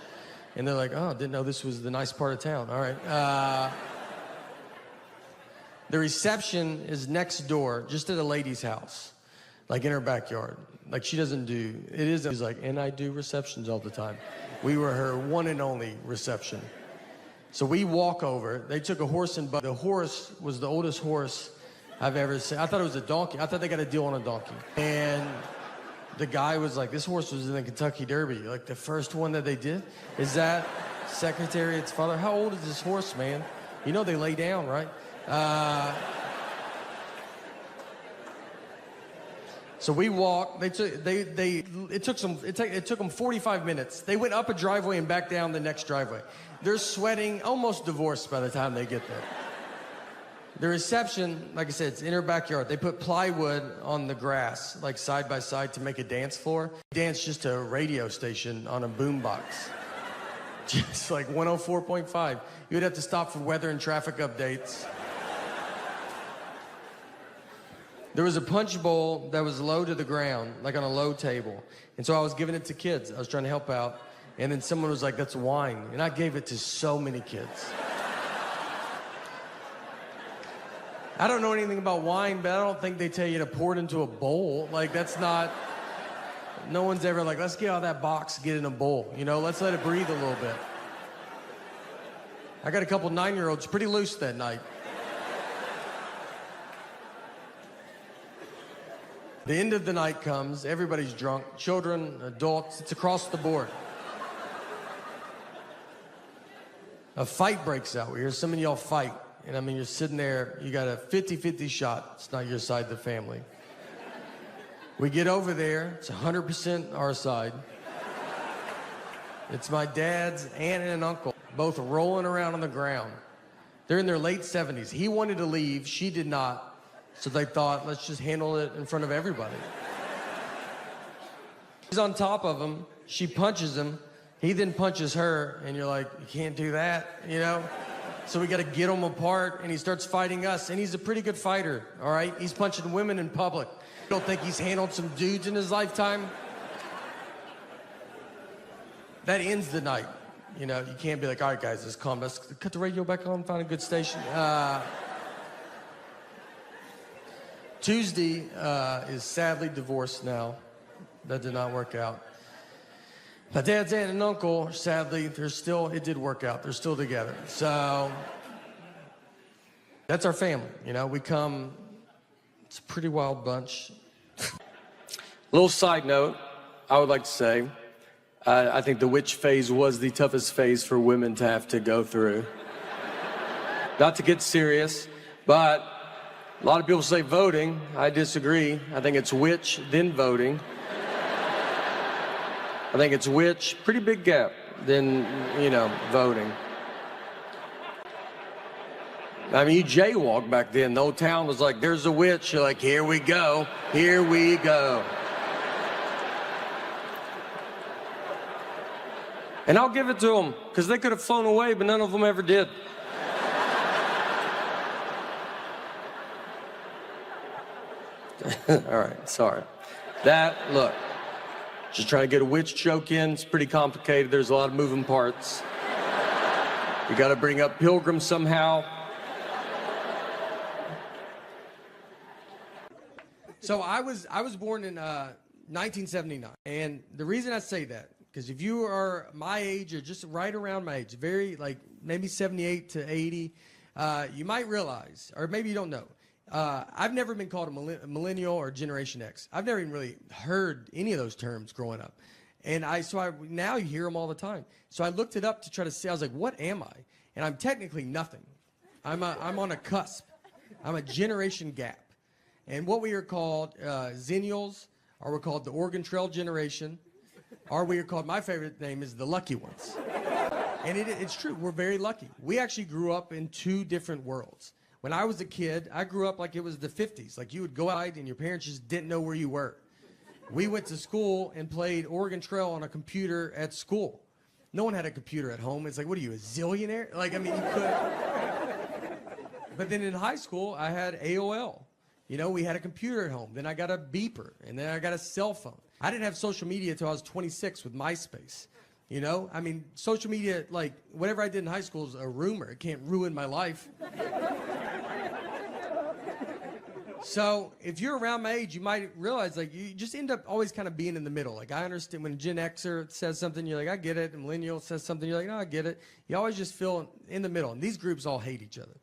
[SPEAKER 2] And they're like, oh, didn't know this was the nice part of town. All right. The reception is next door, just at a lady's house, like in her backyard. Like she doesn't do, it is, she's like, and I do receptions all the time. We were her one and only reception. So we walk over, they took a horse and the horse was the oldest horse I've ever seen. I thought it was a donkey. I thought they got a deal on a donkey. And the guy was like, this horse was in the Kentucky Derby. Like the first one that they did? Is that Secretariat's father? How old is this horse, man? You know they lay down, right? So we walked. It took them 45 minutes. They went up a driveway and back down the next driveway. They're sweating, almost divorced by the time they get there. The reception, like I said, it's in her backyard. They put plywood on the grass, like side by side, to make a dance floor. Dance just to a radio station on a boombox. Just like 104.5. You would have to stop for weather and traffic updates. There was a punch bowl that was low to the ground, like on a low table. And so I was giving it to kids. I was trying to help out. And then someone was like, that's wine. And I gave it to so many kids. I don't know anything about wine, but I don't think they tell you to pour it into a bowl. Like, that's not, no one's ever like, let's get out of that box, get in a bowl. You know, let's let it breathe a little bit. I got a couple 9-year-olds pretty loose that night. The end of the night comes, everybody's drunk, children, adults, it's across the board. A fight breaks out. We hear some of y'all fight. And I mean, you're sitting there, you got a 50-50 shot. It's not your side of the family. We get over there, it's 100% our side. It's my dad's aunt and an uncle, both rolling around on the ground. They're in their late 70s. He wanted to leave, she did not. So they thought, let's just handle it in front of everybody. He's on top of him, she punches him, he then punches her, and you're like, you can't do that, you know? So we got to get him apart, and he starts fighting us, and he's a pretty good fighter, all right? He's punching women in public. You don't think he's handled some dudes in his lifetime? That ends the night. You know, you can't be like, all right, guys, let's calm. Let's cut the radio back on, find a good station. Tuesday is sadly divorced now. That did not work out. My dad's aunt and uncle, sadly, it did work out. They're still together. So that's our family. You know, we come, it's a pretty wild bunch.
[SPEAKER 1] Little side note, I would like to say, I think the witch phase was the toughest phase for women to have to go through. Not to get serious, but a lot of people say voting. I disagree. I think it's witch, then voting. I think it's witch, pretty big gap, then, you know, voting. I mean, you jaywalk back then. The whole town was like, there's a witch. You're like, here we go, here we go. And I'll give it to them, because they could have flown away, but none of them ever did. All right, sorry. Look. Just trying to get a witch joke in. It's pretty complicated. There's a lot of moving parts. You got to bring up pilgrims somehow.
[SPEAKER 2] So I was born in 1979, and the reason I say that, because if you are my age or just right around my age, very like maybe 78 to 80, you might realize, or maybe you don't know. I've never been called a millennial or Generation X. I've never even really heard any of those terms growing up. And now you hear them all the time. So I looked it up to try to see, I was like, what am I? And I'm technically nothing. I'm on a cusp. I'm a generation gap. And what we are called, Zennials, or we're called the Oregon Trail generation, or we are called, my favorite name is the Lucky Ones. And it's true, we're very lucky. We actually grew up in two different worlds. When I was a kid, I grew up like it was the 50s. Like you would go out and your parents just didn't know where you were. We went to school and played Oregon Trail on a computer at school. No one had a computer at home. It's like, what are you, a zillionaire? Like, I mean, you could. But then in high school, I had AOL. You know, we had a computer at home. Then I got a beeper, and then I got a cell phone. I didn't have social media until I was 26 with MySpace. You know, I mean, social media, like, whatever I did in high school is a rumor. It can't ruin my life. So if you're around my age, you might realize like you just end up always kind of being in the middle. Like I understand when a Gen Xer says something, you're like, I get it. And millennial says something, you're like, no, I get it. You always just feel in the middle. And these groups all hate each other.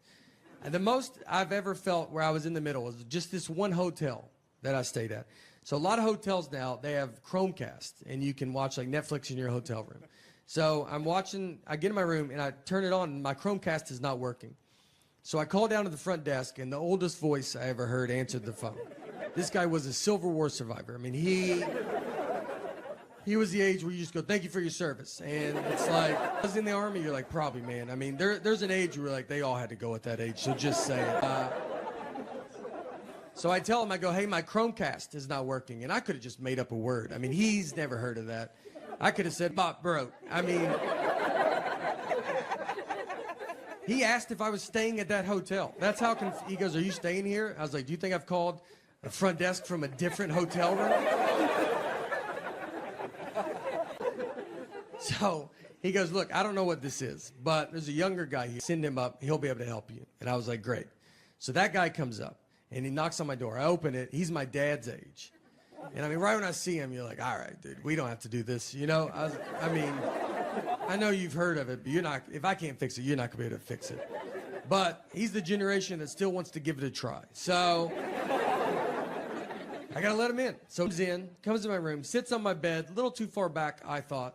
[SPEAKER 2] And the most I've ever felt where I was in the middle was just this one hotel that I stayed at. So a lot of hotels now, they have Chromecast, and you can watch like Netflix in your hotel room. So I'm watching, I get in my room, and I turn it on, and my Chromecast is not working. So I call down to the front desk, and the oldest voice I ever heard answered the phone. This guy was a Civil War survivor. I mean, he was the age where you just go, thank you for your service. And it's like, I was in the Army, you're like, probably, man. I mean, there's an age where like, they all had to go at that age, so just say it. So I tell him, I go, hey, my Chromecast is not working. And I could have just made up a word. I mean, he's never heard of that. I could have said, bot broke. I mean, he asked if I was staying at that hotel. That's how, he goes, are you staying here? I was like, do you think I've called the front desk from a different hotel room? So he goes, look, I don't know what this is, but there's a younger guy here. Send him up. He'll be able to help you. And I was like, great. So that guy comes up. And he knocks on my door. I open it. He's my dad's age. And I mean, right when I see him, you're like, all right, dude, we don't have to do this. You know, I mean, I know you've heard of it, but you're not, if I can't fix it, you're not going to be able to fix it. But he's the generation that still wants to give it a try. So I got to let him in. So he's in, comes to my room, sits on my bed, a little too far back, I thought.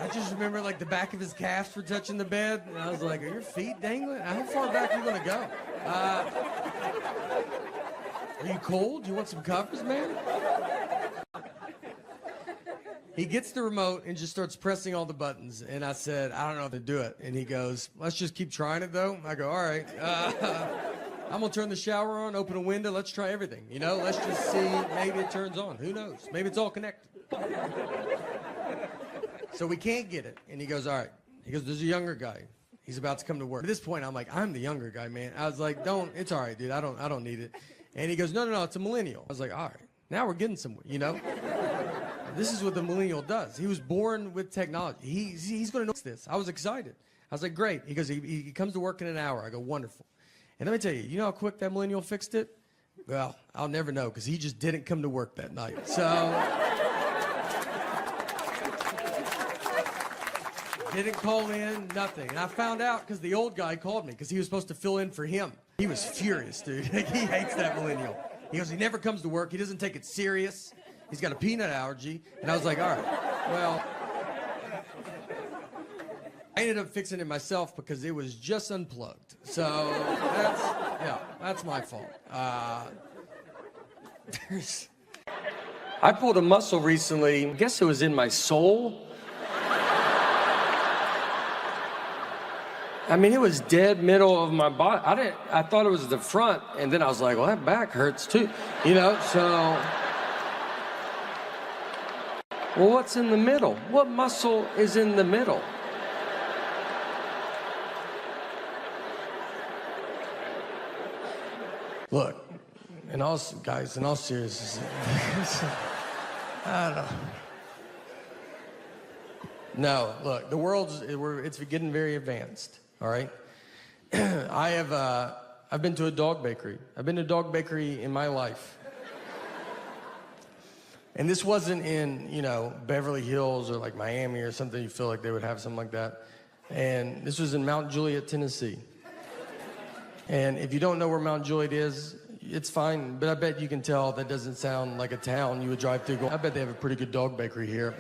[SPEAKER 2] I just remember like the back of his calves were touching the bed, and I was like, are your feet dangling? How far back are you gonna go? Are you cold? You want some covers, man? He gets the remote and just starts pressing all the buttons, and I said, I don't know how to do it. And he goes, let's just keep trying it though. I go, all right. I'm gonna turn the shower on, open a window, let's try everything. You know, let's just see, maybe it turns on. Who knows? Maybe it's all connected. So we can't get it. And he goes, all right. He goes, there's a younger guy. He's about to come to work. At this point, I'm like, I'm the younger guy, man. I was like, it's all right, dude. I don't need it. And he goes, no, it's a millennial. I was like, all right. Now we're getting somewhere, you know? This is what the millennial does. He was born with technology. He's going to know this. I was excited. I was like, great. He goes, he comes to work in an hour. I go, wonderful. And let me tell you, you know how quick that millennial fixed it? Well, I'll never know because he just didn't come to work that night. So... didn't call in, nothing. And I found out because the old guy called me because he was supposed to fill in for him. He was furious, dude. He hates that millennial. He goes, he never comes to work. He doesn't take it serious. He's got a peanut allergy. And I was like, all right, well. I ended up fixing it myself because it was just unplugged. So that's my fault.
[SPEAKER 1] I pulled a muscle recently. I guess it was in my soul. I mean, it was dead middle of my body. I thought it was the front, and then I was like, well, that back hurts too, you know, so. Well, what's in the middle? What muscle is in the middle?
[SPEAKER 2] Look, in all seriousness, I don't know. No, look, the it's getting very advanced. All right, I've been to a dog bakery. I've been to a dog bakery in my life, and this wasn't in Beverly Hills or like Miami or something. You feel like they would have something like that, and this was in Mount Juliet, Tennessee. And if you don't know where Mount Juliet is, it's fine, but I bet you can tell that doesn't sound like a town you would drive through. I bet they have a pretty good dog bakery here.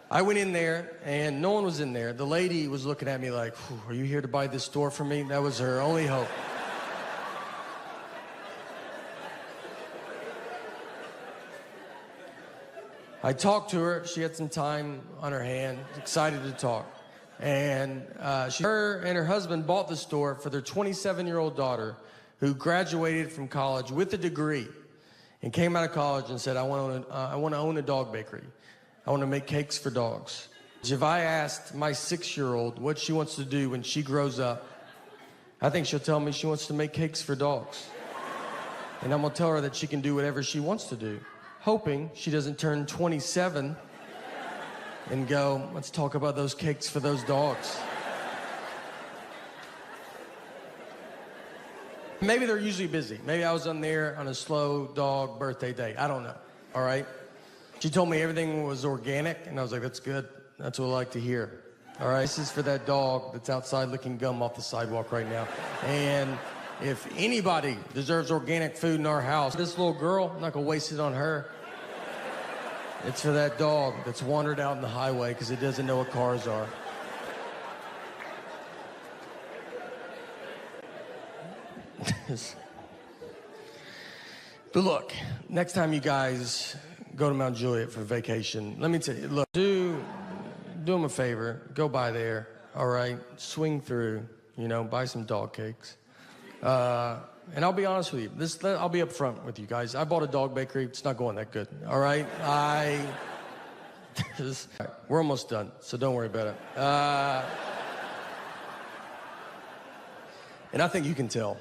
[SPEAKER 2] I went in there, and no one was in there. The lady was looking at me like, are you here to buy this store for me? That was her only hope. I talked to her. She had some time on her hand, excited to talk. And her and her husband bought the store for their 27-year-old daughter who graduated from college with a degree and came out of college and said, I want to own a dog bakery. I want to make cakes for dogs. If I asked my 6-year-old what she wants to do when she grows up, I think she'll tell me she wants to make cakes for dogs. And I'm going to tell her that she can do whatever she wants to do, hoping she doesn't turn 27 and go, let's talk about those cakes for those dogs. Maybe they're usually busy. Maybe I was on there on a slow dog birthday day. I don't know, all right? She told me everything was organic, and I was like, that's good. That's what I like to hear, all right? This is for that dog that's outside licking gum off the sidewalk right now. And if anybody deserves organic food in our house, this little girl, I'm not gonna waste it on her. It's for that dog that's wandered out in the highway because it doesn't know what cars are. But look, next time you guys go to Mount Juliet for vacation, let me tell you, look, do them a favor, go by there, all right? Swing through, you know, buy some dog cakes. And I'll be honest with you, I'll be upfront with you guys. I bought a dog bakery, it's not going that good, all right? We're almost done, so don't worry about it. And I think you can tell.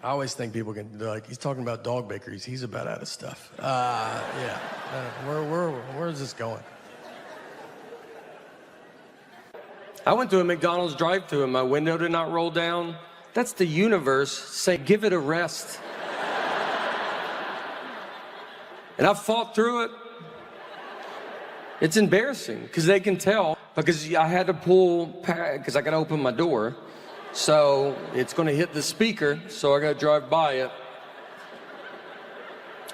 [SPEAKER 2] I always think people can, like, he's talking about dog bakeries. He's about out of stuff. Yeah. Where's this going?
[SPEAKER 1] I went to a McDonald's drive-thru and my window did not roll down. That's the universe saying, give it a rest. And I fought through it. It's embarrassing because they can tell, because I had to pull, because I got to open my door. So it's going to hit the speaker, so I got to drive by it.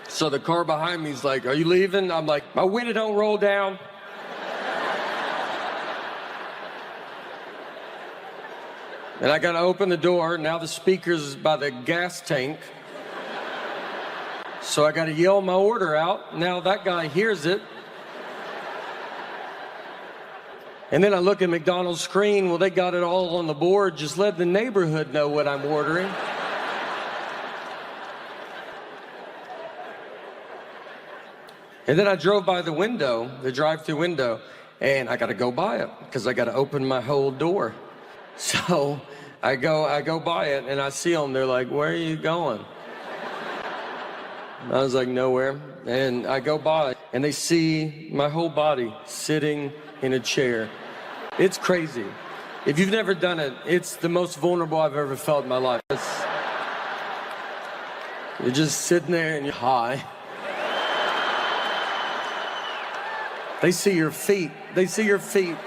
[SPEAKER 1] So the car behind me is like, are you leaving? I'm like, my window don't roll down. And I got to open the door. Now the speaker's by the gas tank. So I got to yell my order out. Now that guy hears it. And then I look at McDonald's screen, well, they got it all on the board. Just let the neighborhood know what I'm ordering. And then I drove by the window, the drive-thru window, and I got to go by it because I got to open my whole door. So I go by it, and I see them. They're like, where are you going? I was like, nowhere. And I go by, and they see my whole body sitting in a chair. It's crazy. If you've never done it, it's the most vulnerable I've ever felt in my life. You're just sitting there and you're high. They see your feet. They see your feet.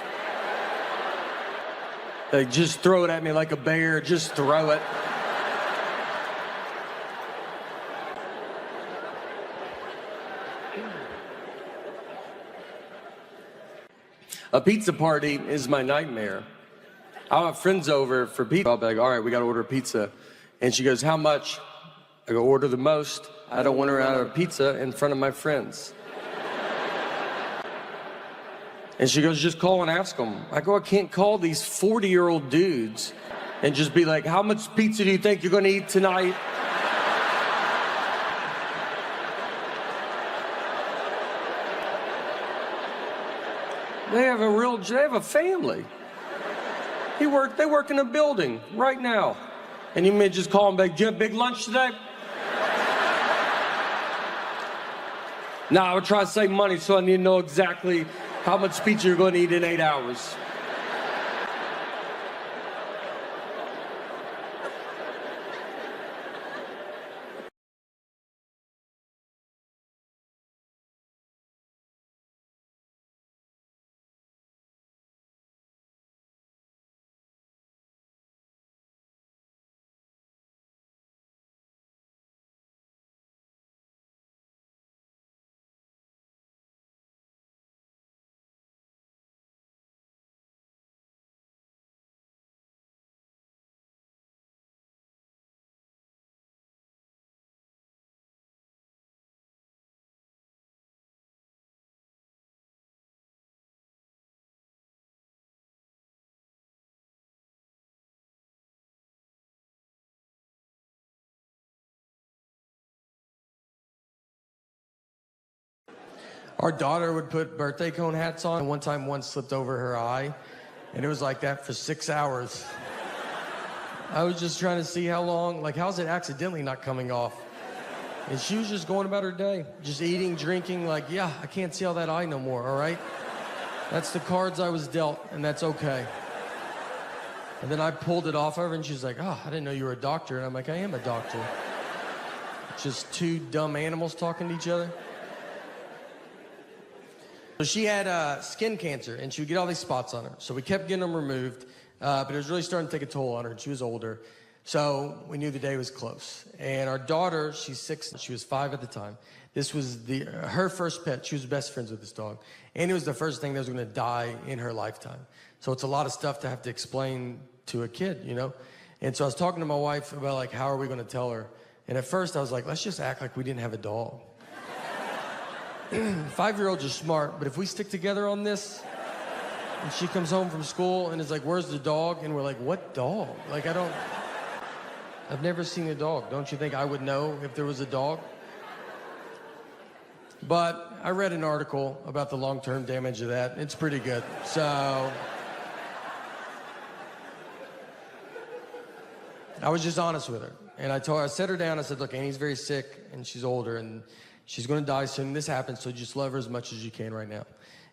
[SPEAKER 1] They just throw it at me like a bear. Just throw it. A pizza party is my nightmare. I'll have friends over for pizza. I'll be like, all right, we got to order pizza. And she goes, how much? I go, order the most. I don't want to order pizza in front of my friends. And she goes, just call and ask them. I go, I can't call these 40-year-old dudes and just be like, how much pizza do you think you're going to eat tonight? They have a family. They work in a building right now. And you may just call them back, do you have big lunch today? No, I would try to save money, so I need to know exactly how much pizza you're going to eat in 8 hours.
[SPEAKER 2] Our daughter would put birthday cone hats on, and one slipped over her eye, and it was like that for 6 hours. I was just trying to see how long, like, how's it accidentally not coming off? And she was just going about her day, just eating, drinking, like, yeah, I can't see out that eye no more, all right? That's the cards I was dealt, and that's okay. And then I pulled it off of her, and she's like, oh, I didn't know you were a doctor. And I'm like, I am a doctor. Just two dumb animals talking to each other. So she had skin cancer, and she would get all these spots on her. So we kept getting them removed, but it was really starting to take a toll on her, and she was older. So we knew the day was close. And our daughter, she's 6, she was 5 at the time. This was her first pet. She was best friends with this dog. And it was the first thing that was going to die in her lifetime. So it's a lot of stuff to have to explain to a kid, you know? And so I was talking to my wife about, like, how are we going to tell her? And at first I was like, let's just act like we didn't have a dog. 5-year-olds are smart, but if we stick together on this, and she comes home from school and is like, where's the dog? And we're like, what dog? Like, I've never seen a dog. Don't you think I would know if there was a dog? But I read an article about the long-term damage of that. It's pretty good. So I was just honest with her. And I set her down. I said, look, Annie's very sick, and she's older, and she's going to die soon. This happens, so just love her as much as you can right now.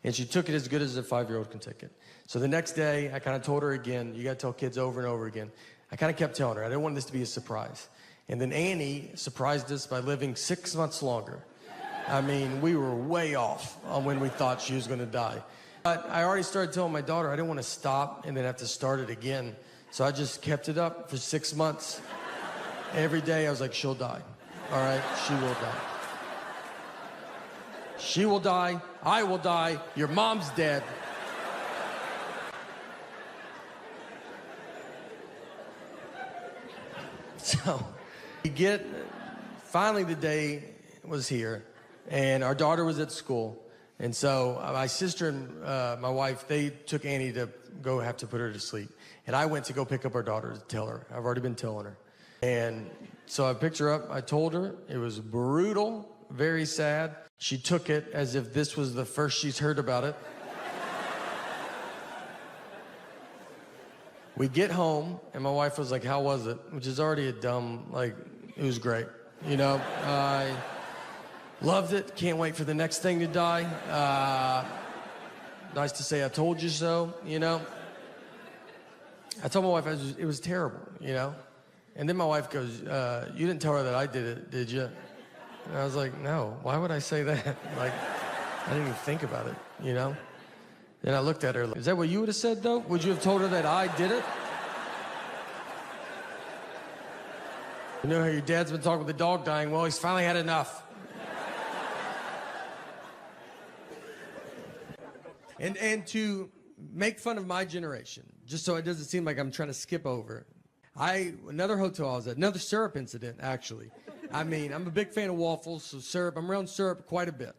[SPEAKER 2] And she took it as good as a 5-year-old can take it. So the next day, I kind of told her again, you got to tell kids over and over again. I kind of kept telling her. I didn't want this to be a surprise. And then Annie surprised us by living 6 months longer. I mean, we were way off on when we thought she was going to die. But I already started telling my daughter I didn't want to stop and then have to start it again. So I just kept it up for 6 months. Every day I was like, she'll die. All right, she will die. She will die. I will die. Your mom's dead. So finally the day was here, and our daughter was at school. And so my sister and my wife, they took Annie to go have to put her to sleep. And I went to go pick up our daughter to tell her. I've already been telling her. And so I picked her up. I told her. It was brutal, very sad. She took it as if this was the first she's heard about it. We get home, and my wife was like, how was it? Which is already a dumb, like, it was great. You know, I loved it. Can't wait for the next thing to die. Nice to say I told you so, you know. I told my wife it was terrible, you know. And then my wife goes, you didn't tell her that I did it, did you? And I was like, no, why would I say that? Like, I didn't even think about it, you know? Then I looked at her, like, is that what you would have said, though? Would you have told her that I did it? You know how your dad's been talking with the dog dying? Well, he's finally had enough. And to make fun of my generation, just so it doesn't seem like I'm trying to skip over, another hotel I was at, another syrup incident, actually. I mean, I'm a big fan of waffles, so syrup, I'm around syrup quite a bit.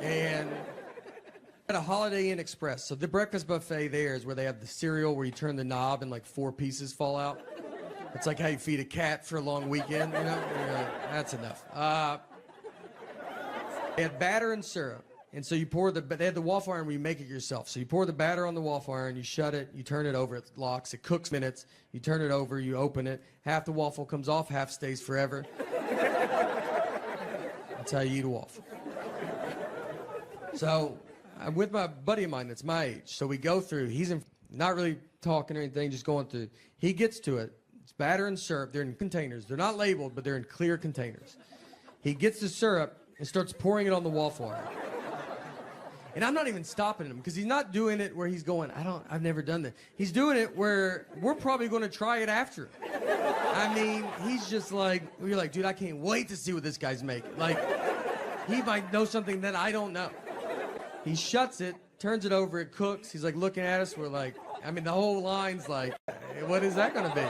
[SPEAKER 2] And at a Holiday Inn Express, so the breakfast buffet there is where they have the cereal where you turn the knob and like 4 pieces fall out. It's like how you feed a cat for a long weekend, you know? That's enough. They had batter and syrup. And so they had the waffle iron where you make it yourself. So you pour the batter on the waffle iron, you shut it, you turn it over, it locks, it cooks minutes, you turn it over, you open it, half the waffle comes off, half stays forever. That's how you eat a waffle. So I'm with my buddy of mine that's my age. So we go through, not really talking or anything, just going through. He gets to it, it's batter and syrup, they're in containers. They're not labeled, but they're in clear containers. He gets the syrup and starts pouring it on the waffle iron. And I'm not even stopping him because he's not doing it where he's going, I've never done that. He's doing it where we're probably going to try it after. I mean, he's just like, you're like, dude, I can't wait to see what this guy's making. Like, he might know something that I don't know. He shuts it, turns it over, it cooks. He's like looking at us. We're like, I mean, the whole line's like, hey, what is that going to be?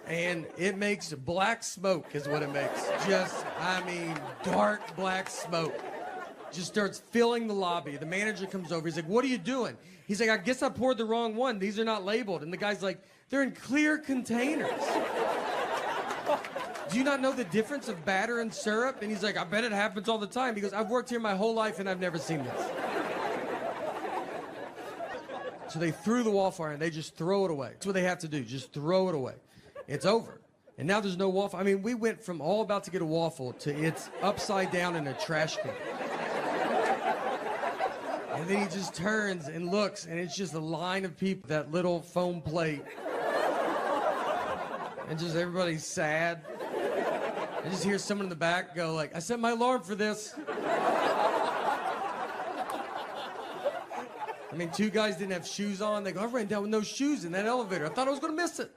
[SPEAKER 2] And it makes black smoke is what it makes. Just, I mean, dark black smoke. Just starts filling the lobby. The manager comes over. He's like, what are you doing? He's like, I guess I poured the wrong one. These are not labeled. And the guy's like, they're in clear containers. Do you not know the difference of batter and syrup? And he's like, I bet it happens all the time. He goes, I've worked here my whole life and I've never seen this. So they threw the waffle iron. They just throw it away. That's what they have to do. Just throw it away. It's over. And now there's no waffle. I mean, we went from all about to get a waffle to it's upside down in a trash can. And then he just turns and looks, and it's just a line of people, that little foam plate. And just everybody's sad. I just hear someone in the back go like, I set my alarm for this. I mean, 2 guys didn't have shoes on. They go, I ran down with no shoes in that elevator. I thought I was gonna miss it.